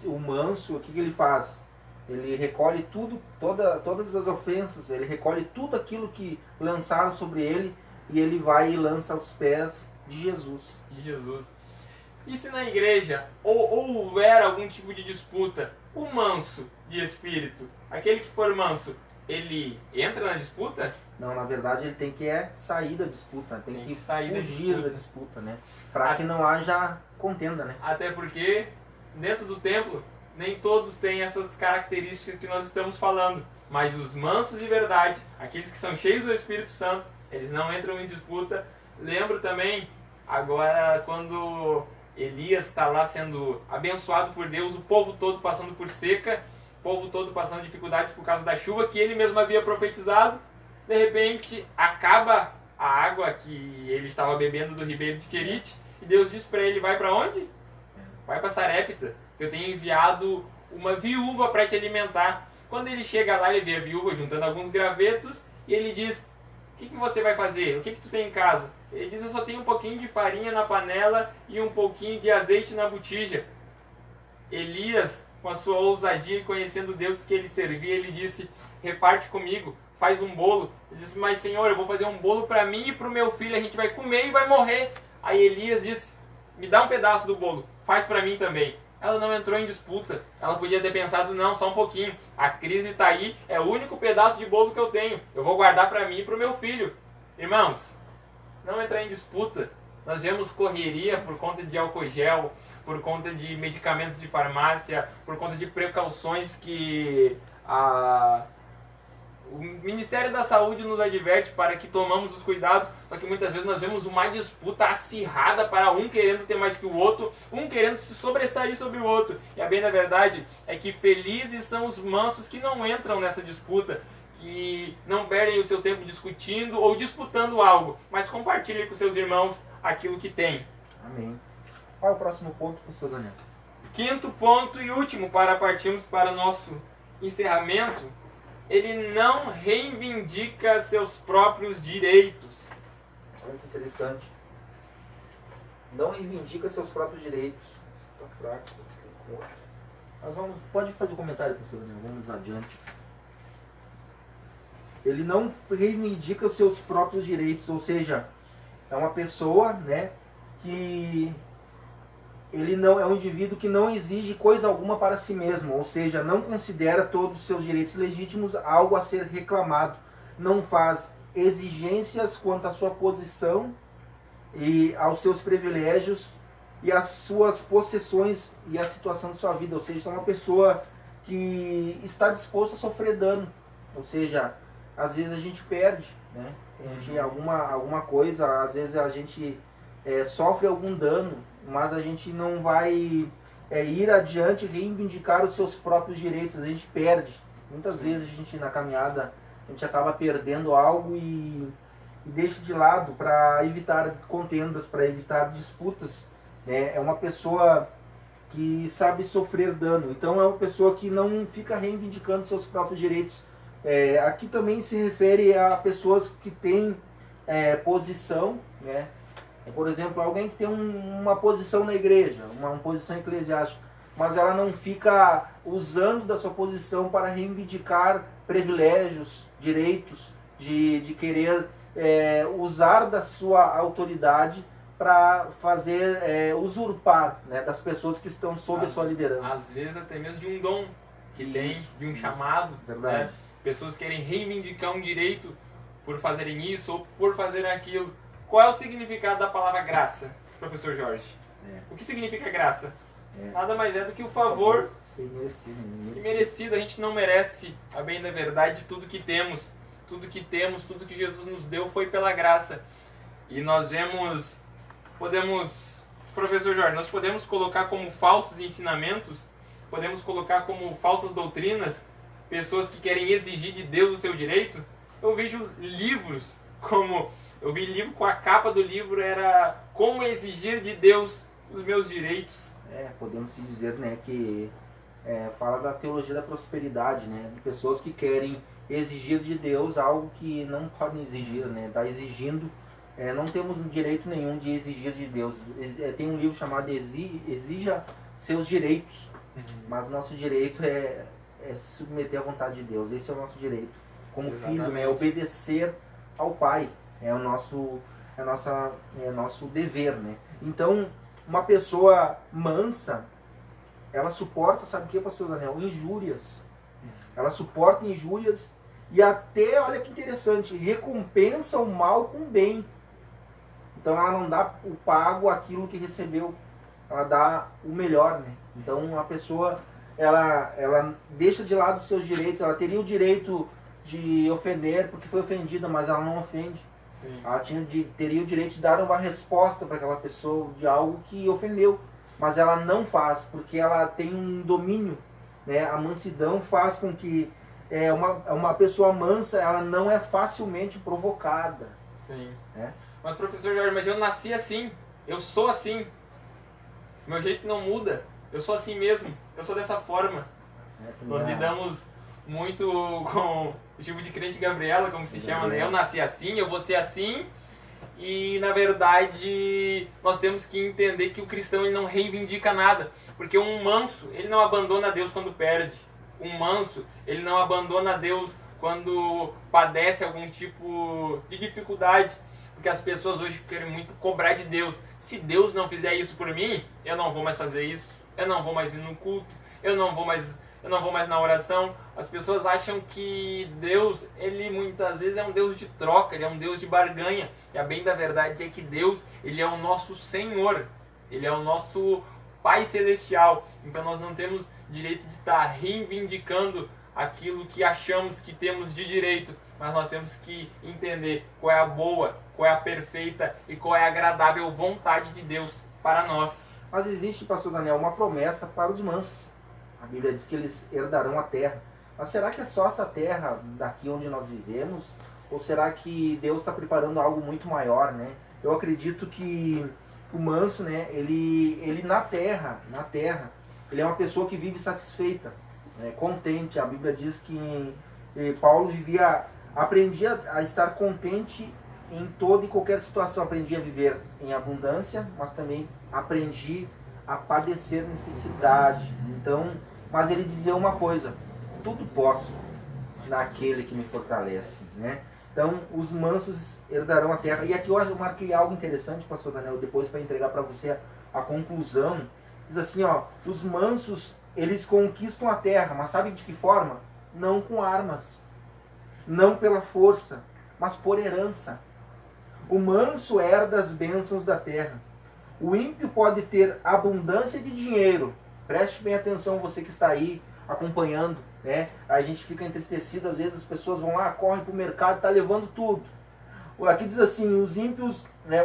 O manso, o que ele faz? Ele recolhe tudo, todas as ofensas, ele recolhe tudo aquilo que lançaram sobre ele e ele vai e lança aos pés de Jesus. De Jesus. E se na igreja houver algum tipo de disputa, o manso de espírito, aquele que for manso, ele entra na disputa? Não, na verdade ele tem que sair da disputa, tem que fugir da disputa, né? Para que não haja contenda, né? Até porque dentro do templo nem todos têm essas características que nós estamos falando, mas os mansos de verdade, aqueles que são cheios do Espírito Santo, eles não entram em disputa. Lembro também agora quando Elias está lá sendo abençoado por Deus, o povo todo passando por seca, o povo todo passando dificuldades por causa da chuva que ele mesmo havia profetizado. De repente acaba a água que ele estava bebendo do ribeiro de Querite e Deus diz para ele: vai para onde? Vai para Sarepta, que eu tenho enviado uma viúva para te alimentar. Quando ele chega lá, ele vê a viúva juntando alguns gravetos e ele diz: o que você vai fazer? O que tu tem em casa? Ele diz: eu só tenho um pouquinho de farinha na panela e um pouquinho de azeite na botija. Elias, com a sua ousadia e conhecendo Deus que ele servia, ele disse: reparte comigo, faz um bolo. Ele disse: mas Senhor, eu vou fazer um bolo para mim e para o meu filho, a gente vai comer e vai morrer. Aí Elias disse: me dá um pedaço do bolo, faz para mim também. Ela não entrou em disputa. Ela podia ter pensado: não, só um pouquinho. A crise está aí, é o único pedaço de bolo que eu tenho. Eu vou guardar para mim e para o meu filho. Irmãos, não entrar em disputa. Nós vemos correria por conta de álcool gel, por conta de medicamentos de farmácia, por conta de precauções que o Ministério da Saúde nos adverte para que tomamos os cuidados, só que muitas vezes nós vemos uma disputa acirrada para um querendo ter mais que o outro, um querendo se sobressair sobre o outro. E a bem da verdade é que felizes são os mansos que não entram nessa disputa, que não perdem o seu tempo discutindo ou disputando algo, mas compartilhem com seus irmãos aquilo que têm. Amém. Qual é o próximo ponto, pastor Daniel? Quinto ponto e último para partirmos para o nosso encerramento: ele não reivindica seus próprios direitos. Olha que interessante. Não reivindica seus próprios direitos. Está fraco. Mas pode fazer um comentário, professor Daniel. Vamos adiante. Ele não reivindica os seus próprios direitos, ou seja, é uma pessoa, né, que ele não é um indivíduo que não exige coisa alguma para si mesmo, ou seja, não considera todos os seus direitos legítimos algo a ser reclamado, não faz exigências quanto à sua posição e aos seus privilégios e às suas possessões e à situação de sua vida, ou seja, é uma pessoa que está disposta a sofrer dano, ou seja, às vezes a gente perde, né? Alguma coisa, às vezes a gente sofre algum dano, mas a gente não vai ir adiante e reivindicar os seus próprios direitos, a gente perde. Muitas vezes a gente na caminhada, a gente acaba perdendo algo e deixa de lado para evitar contendas, para evitar disputas. Né? É uma pessoa que sabe sofrer dano, então é uma pessoa que não fica reivindicando seus próprios direitos. Aqui também se refere a pessoas que têm posição, né? Por exemplo, alguém que tem uma posição na igreja, uma posição eclesiástica, mas ela não fica usando da sua posição para reivindicar privilégios, direitos, de querer usar da sua autoridade para fazer usurpar, né, das pessoas que estão sob a sua liderança. Às vezes até mesmo de um dom que tem, de um chamado. Verdade. Né? Pessoas querem reivindicar um direito por fazerem isso ou por fazer aquilo. Qual é o significado da palavra graça, professor Jorge? O que significa graça? Nada mais é do que o favor merecido. A gente não merece, a bem da verdade, tudo que temos. Tudo que Jesus nos deu foi pela graça. E nós professor Jorge, nós podemos colocar como falsos ensinamentos, podemos colocar como falsas doutrinas, pessoas que querem exigir de Deus o seu direito. Eu vejo livros eu vi livro com a capa do livro era Como Exigir de Deus os Meus Direitos. podemos dizer, né, que fala da teologia da prosperidade, né, de pessoas que querem exigir de Deus algo que não podem exigir, né, tá exigindo, não temos direito nenhum de exigir de Deus. Tem um livro chamado Exija Seus Direitos, mas o nosso direito é se submeter à vontade de Deus. Esse é o nosso direito como filho, né, obedecer ao Pai, é o nosso dever, né. Então, uma pessoa mansa, ela suporta, sabe o que, pastor Daniel? Injúrias. Ela suporta injúrias e até, olha que interessante, recompensa o mal com o bem. Então ela não dá o pago aquilo que recebeu, ela dá o melhor, né? Então a pessoa, ela deixa de lado os seus direitos, ela teria o direito de ofender porque foi ofendida, mas ela não ofende. Sim. Ela teria o direito de dar uma resposta para aquela pessoa de algo que ofendeu, mas ela não faz, porque ela tem um domínio, né? A mansidão faz com que uma pessoa mansa, ela não é facilmente provocada. Sim. Né? Mas professor Jorge, mas eu nasci assim, eu sou assim, meu jeito não muda, eu sou assim mesmo, eu sou dessa forma. Nós lidamos muito com o tipo de crente Gabriela, como se chama, né? Eu nasci assim, eu vou ser assim. E na verdade nós temos que entender que o cristão ele não reivindica nada, porque um manso ele não abandona Deus quando perde, um manso ele não abandona Deus quando padece algum tipo de dificuldade, porque as pessoas hoje querem muito cobrar de Deus. Se Deus não fizer isso por mim, eu não vou mais fazer isso, eu não vou mais ir no culto, eu não vou mais na oração. As pessoas acham que Deus, ele muitas vezes é um Deus de troca, ele é um Deus de barganha. E a bem da verdade é que Deus, ele é o nosso Senhor, ele é o nosso Pai Celestial. Então nós não temos direito de estar reivindicando aquilo que achamos que temos de direito, mas nós temos que entender qual é a boa, qual é a perfeita e qual é a agradável vontade de Deus para nós. Mas existe, pastor Daniel, uma promessa para os mansos. A Bíblia diz que eles herdarão a terra. Mas será que é só essa terra daqui onde nós vivemos? Ou será que Deus está preparando algo muito maior, né? Eu acredito que o manso, né, ele na terra, ele é uma pessoa que vive satisfeita, né, contente. A Bíblia diz que Paulo aprendia a estar contente em toda e qualquer situação. Aprendia a viver em abundância, mas também aprendi a padecer necessidade. Então, mas ele dizia uma coisa: tudo posso naquele que me fortalece, né? Então, os mansos herdarão a terra. E aqui eu marquei algo interessante, pastor Daniel, depois para entregar para você a conclusão. Diz assim, ó, os mansos, eles conquistam a terra, mas sabe de que forma? Não com armas, não pela força, mas por herança. O manso herda as bênçãos da terra. O ímpio pode ter abundância de dinheiro. Preste bem atenção, você que está aí acompanhando, né? A gente fica entristecido, às vezes as pessoas vão lá, correm para o mercado, tá levando tudo. Aqui diz assim, os ímpios, né,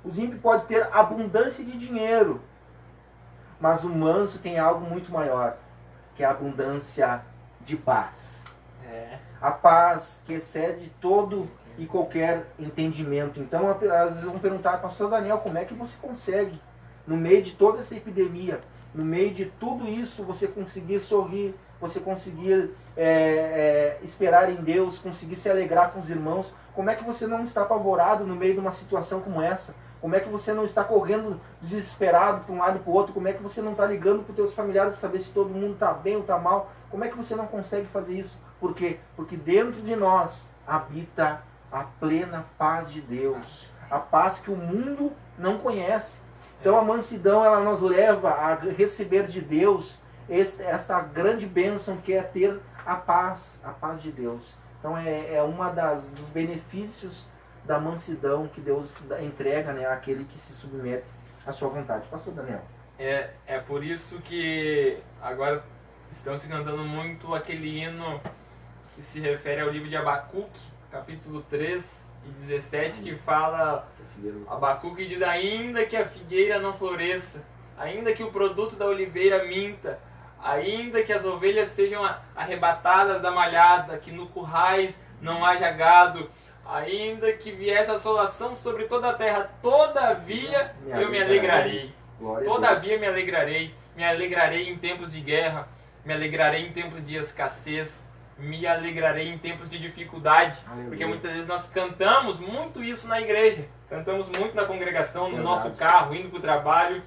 os ímpios podem ter abundância de dinheiro, mas o manso tem algo muito maior, que é a abundância de paz. A paz que excede todo e qualquer entendimento. Então, às vezes vão perguntar, pastor Daniel, como é que você consegue, no meio de toda essa epidemia, no meio de tudo isso, você conseguir sorrir, você conseguir esperar em Deus, conseguir se alegrar com os irmãos? Como é que você não está apavorado no meio de uma situação como essa? Como é que você não está correndo desesperado para um lado e para o outro? Como é que você não está ligando para os teus familiares para saber se todo mundo está bem ou está mal? Como é que você não consegue fazer isso? Por quê? Porque dentro de nós habita a plena paz de Deus, a paz que o mundo não conhece. Então a mansidão, ela nos leva a receber de Deus esta grande bênção que é ter a paz de Deus. Então é uma dos benefícios da mansidão que Deus entrega, né, àquele que se submete à sua vontade. Pastor Daniel. É por isso que agora estão se cantando muito aquele hino que se refere ao livro de Abacuque, capítulo 3 e 17, que fala, Abacuque diz: ainda que a figueira não floresça, ainda que o produto da oliveira minta, ainda que as ovelhas sejam arrebatadas da malhada, que no currais não haja gado, ainda que viesse a assolação sobre toda a terra, todavia eu me alegrarei. Glória a Todavia Deus. me alegrarei em tempos de guerra, me alegrarei em tempos de escassez, me alegrarei em tempos de dificuldade. Aleluia. Porque muitas vezes nós cantamos muito isso na igreja, cantamos muito na congregação, no Verdade. nosso carro, indo para o trabalho,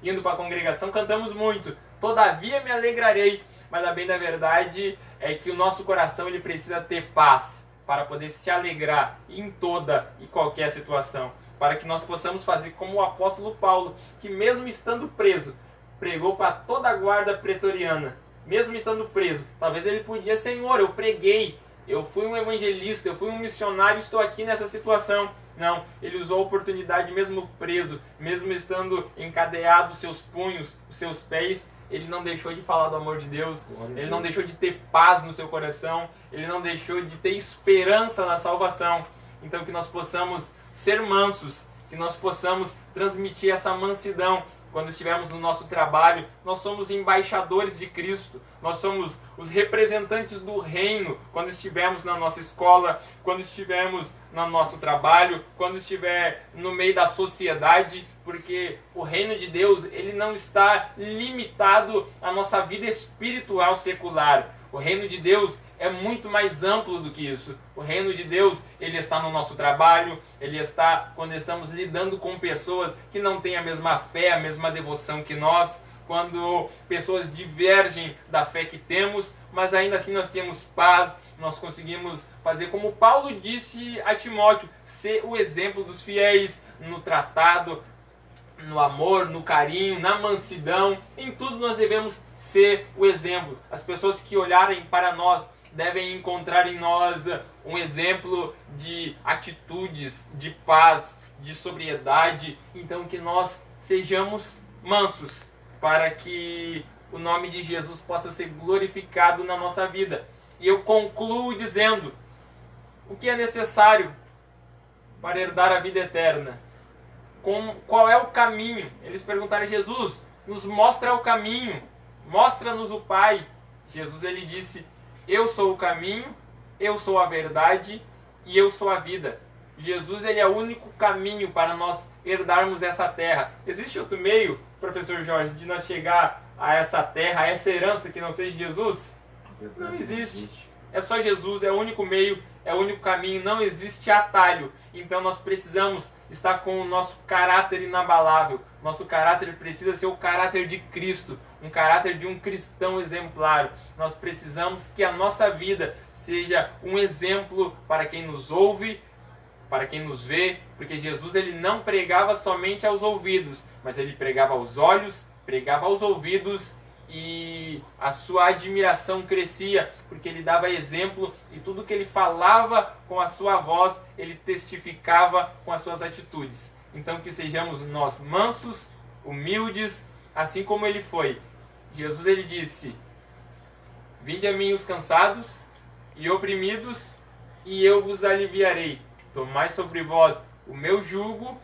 indo para a congregação, cantamos muito. Todavia me alegrarei, mas a bem da verdade é que o nosso coração ele precisa ter paz para poder se alegrar em toda e qualquer situação, para que nós possamos fazer como o apóstolo Paulo, que mesmo estando preso, pregou para toda a guarda pretoriana, mesmo estando preso. Talvez ele podia, Senhor, eu preguei, eu fui um evangelista, eu fui um missionário, estou aqui nessa situação. Não, ele usou a oportunidade mesmo preso, mesmo estando encadeado os seus punhos, os seus pés, ele não deixou de falar do amor de Deus, ele não deixou de ter paz no seu coração, ele não deixou de ter esperança na salvação. Então que nós possamos ser mansos, que nós possamos transmitir essa mansidão quando estivermos no nosso trabalho. Nós somos embaixadores de Cristo, nós somos os representantes do reino quando estivermos na nossa escola, quando estivermos no nosso trabalho, quando estiver no meio da sociedade, porque o reino de Deus ele não está limitado à nossa vida espiritual secular. O reino de Deus é muito mais amplo do que isso. O reino de Deus, ele está no nosso trabalho, ele está quando estamos lidando com pessoas que não têm a mesma fé, a mesma devoção que nós, quando pessoas divergem da fé que temos, mas ainda assim nós temos paz, nós conseguimos fazer como Paulo disse a Timóteo, ser o exemplo dos fiéis no tratado, no amor, no carinho, na mansidão. Em tudo nós devemos ser o exemplo. As pessoas que olharem para nós devem encontrar em nós um exemplo de atitudes, de paz, de sobriedade. Então que nós sejamos mansos, para que o nome de Jesus possa ser glorificado na nossa vida. E eu concluo dizendo, o que é necessário para herdar a vida eterna? Qual é o caminho? Eles perguntaram a Jesus, nos mostra o caminho, mostra-nos o Pai. Jesus ele disse, eu sou o caminho, eu sou a verdade e eu sou a vida. Jesus ele é o único caminho para nós herdarmos essa terra. Existe outro meio, professor Jorge, de nós chegar a essa terra, a essa herança que não seja Jesus? Não existe. É só Jesus, é o único meio, é o único caminho, não existe atalho. Então nós precisamos estar com o nosso caráter inabalável. Nosso caráter precisa ser o caráter de Cristo, um caráter de um cristão exemplar. Nós precisamos que a nossa vida seja um exemplo para quem nos ouve, para quem nos vê, porque Jesus ele não pregava somente aos ouvidos, mas ele pregava aos olhos, pregava aos ouvidos, e a sua admiração crescia, porque ele dava exemplo e tudo que ele falava com a sua voz, ele testificava com as suas atitudes. Então que sejamos nós mansos, humildes, assim como ele foi. Jesus ele disse, vinde a mim os cansados e oprimidos, e eu vos aliviarei. Tomai sobre vós o meu jugo,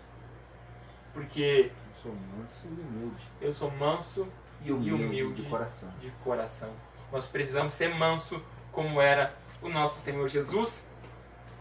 porque Eu sou manso e humilde. eu sou manso E humilde de coração. de coração. Nós precisamos ser manso como era o nosso Senhor Jesus.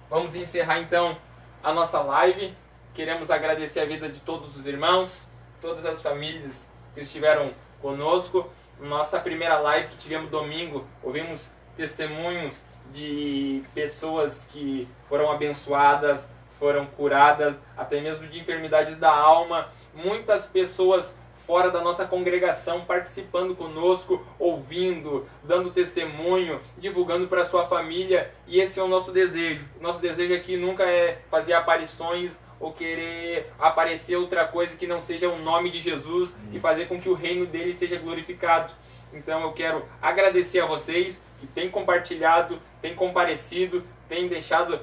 Vamos encerrar então a nossa live. Queremos agradecer a vida de todos os irmãos, todas as famílias que estiveram conosco. Nossa primeira live que tivemos domingo, ouvimos testemunhos de pessoas que foram abençoadas, foram curadas, até mesmo de enfermidades da alma. Muitas pessoas fora da nossa congregação participando conosco, ouvindo, dando testemunho, divulgando para a sua família. E esse é o nosso desejo. O nosso desejo aqui nunca é fazer aparições ou querer aparecer outra coisa que não seja o nome de Jesus e fazer com que o reino dele seja glorificado. Então eu quero agradecer a vocês que têm compartilhado, têm comparecido, têm deixado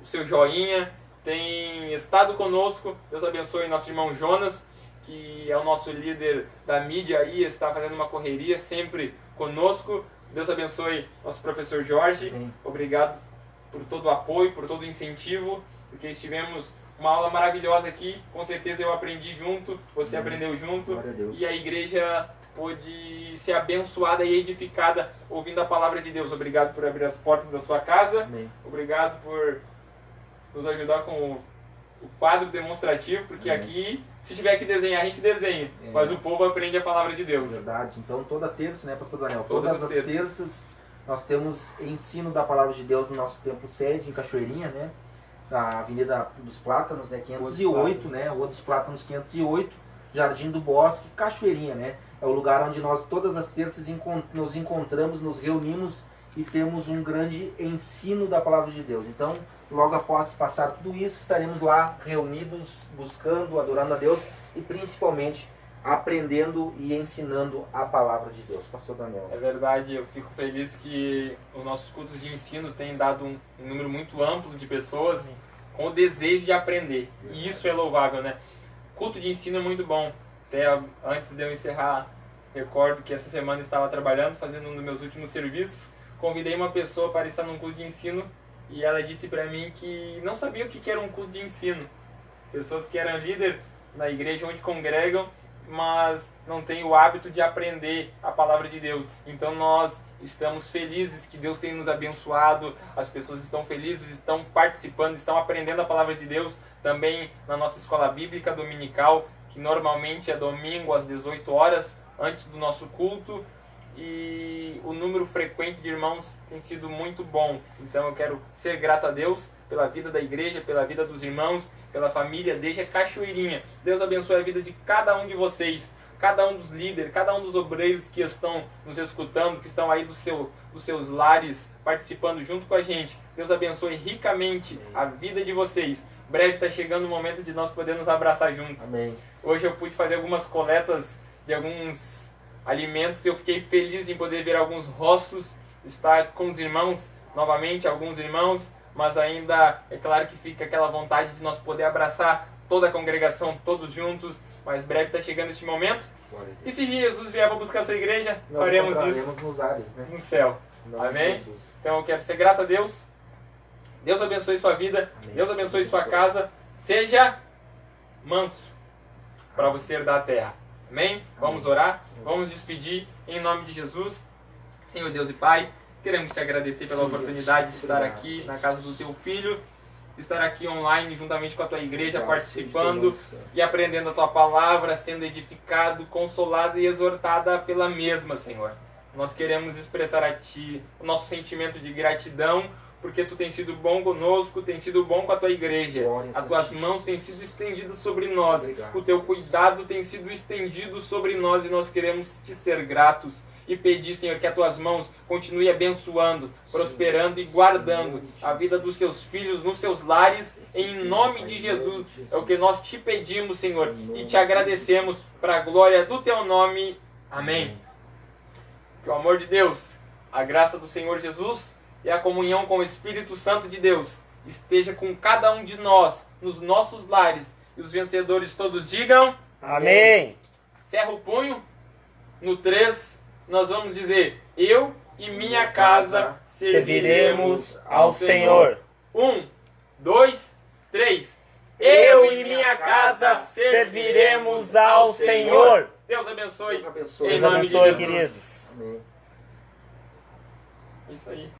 o seu joinha, têm estado conosco. Deus abençoe nosso irmão Jonas, que é o nosso líder da mídia aí, está fazendo uma correria sempre conosco. Deus abençoe nosso professor Jorge. Amém. Obrigado por todo o apoio, por todo o incentivo, porque estivemos uma aula maravilhosa aqui. Com certeza eu aprendi junto, você aprendeu junto, Glória a Deus. e a igreja pôde ser abençoada e edificada ouvindo a palavra de Deus. Obrigado por abrir as portas da sua casa. Amém. Obrigado por nos ajudar com o quadro demonstrativo, porque aqui, se tiver que desenhar, a gente desenha. Mas o povo aprende a palavra de Deus. Verdade. Então toda terça, né, pastor Daniel? Todas Todas as as terças nós temos ensino da palavra de Deus no nosso templo sede, em Cachoeirinha, né? Na Avenida dos Plátanos, né? 508, né? Rua dos Plátanos 508, Jardim do Bosque, Cachoeirinha, né? É o lugar onde nós todas as terças nos encontramos, nos reunimos e temos um grande ensino da palavra de Deus. Então, logo após passar tudo isso, estaremos lá reunidos, buscando, adorando a Deus e principalmente aprendendo e ensinando a palavra de Deus. Pastor Daniel. É verdade, eu fico feliz que os nossos cultos de ensino têm dado um número muito amplo de pessoas com o desejo de aprender. E isso é louvável, né? Culto de ensino é muito bom. Até antes de eu encerrar, recordo que essa semana eu estava trabalhando, fazendo um dos meus últimos serviços. Convidei uma pessoa para estar num culto de ensino e ela disse para mim que não sabia o que era um culto de ensino. Pessoas que eram líder na igreja onde congregam, mas não têm o hábito de aprender a palavra de Deus. Então nós estamos felizes que Deus tem nos abençoado, as pessoas estão felizes, estão participando, estão aprendendo a palavra de Deus também na nossa escola bíblica dominical, que normalmente é domingo às 18 horas, antes do nosso culto. E o número frequente de irmãos tem sido muito bom. Então eu quero ser grato a Deus pela vida da igreja, pela vida dos irmãos, pela família desde Cachoeirinha. Deus abençoe a vida de cada um de vocês, cada um dos líderes, cada um dos obreiros que estão nos escutando, que estão aí dos seus lares, participando junto com a gente. Deus abençoe ricamente a vida de vocês. Breve está chegando o momento de nós podermos abraçar juntos. Amém. Hoje eu pude fazer algumas coletas de alguns alimentos e eu fiquei feliz em poder ver alguns rostos, estar com os irmãos novamente, alguns irmãos, mas ainda é claro que fica aquela vontade de nós poder abraçar toda a congregação, todos juntos, mas breve está chegando este momento. E se Jesus vier para buscar a sua igreja, Nós faremos isso nos ares, né? no céu. Amém? Então eu quero ser grato a Deus. Deus abençoe sua vida. Amém. Deus abençoe sua casa. Seja manso para você herdar a terra. Amém? Vamos orar. Vamos despedir em nome de Jesus. Senhor Deus e Pai, queremos te agradecer pela oportunidade de estar aqui na casa do teu filho, estar aqui online juntamente com a tua igreja, participando e aprendendo a tua palavra, sendo edificado, consolado e exortada pela mesma, Senhor. Nós queremos expressar a Ti o nosso sentimento de gratidão, porque Tu tens sido bom conosco, tens sido bom com a Tua igreja. As Tuas mãos têm sido estendidas sobre nós. Obrigado. O Teu cuidado tem sido estendido sobre nós e nós queremos Te ser gratos. E pedir, Senhor, que as Tuas mãos continuem abençoando, prosperando e guardando a vida dos Seus filhos nos seus lares. Em nome de Jesus é o que nós Te pedimos, Senhor, e Te agradecemos para a glória do Teu nome. Amém. Que o amor de Deus, a graça do Senhor Jesus e a comunhão com o Espírito Santo de Deus esteja com cada um de nós, nos nossos lares. E os vencedores todos digam... Amém. Cerra o punho. No 3, nós vamos dizer... Eu e minha casa Serviremos ao Senhor. 1, 2, 3. Eu e minha casa serviremos ao Senhor. Deus abençoe. Deus abençoe. Em Deus nome de abençoe, Jesus. queridos. Amém. Isso aí.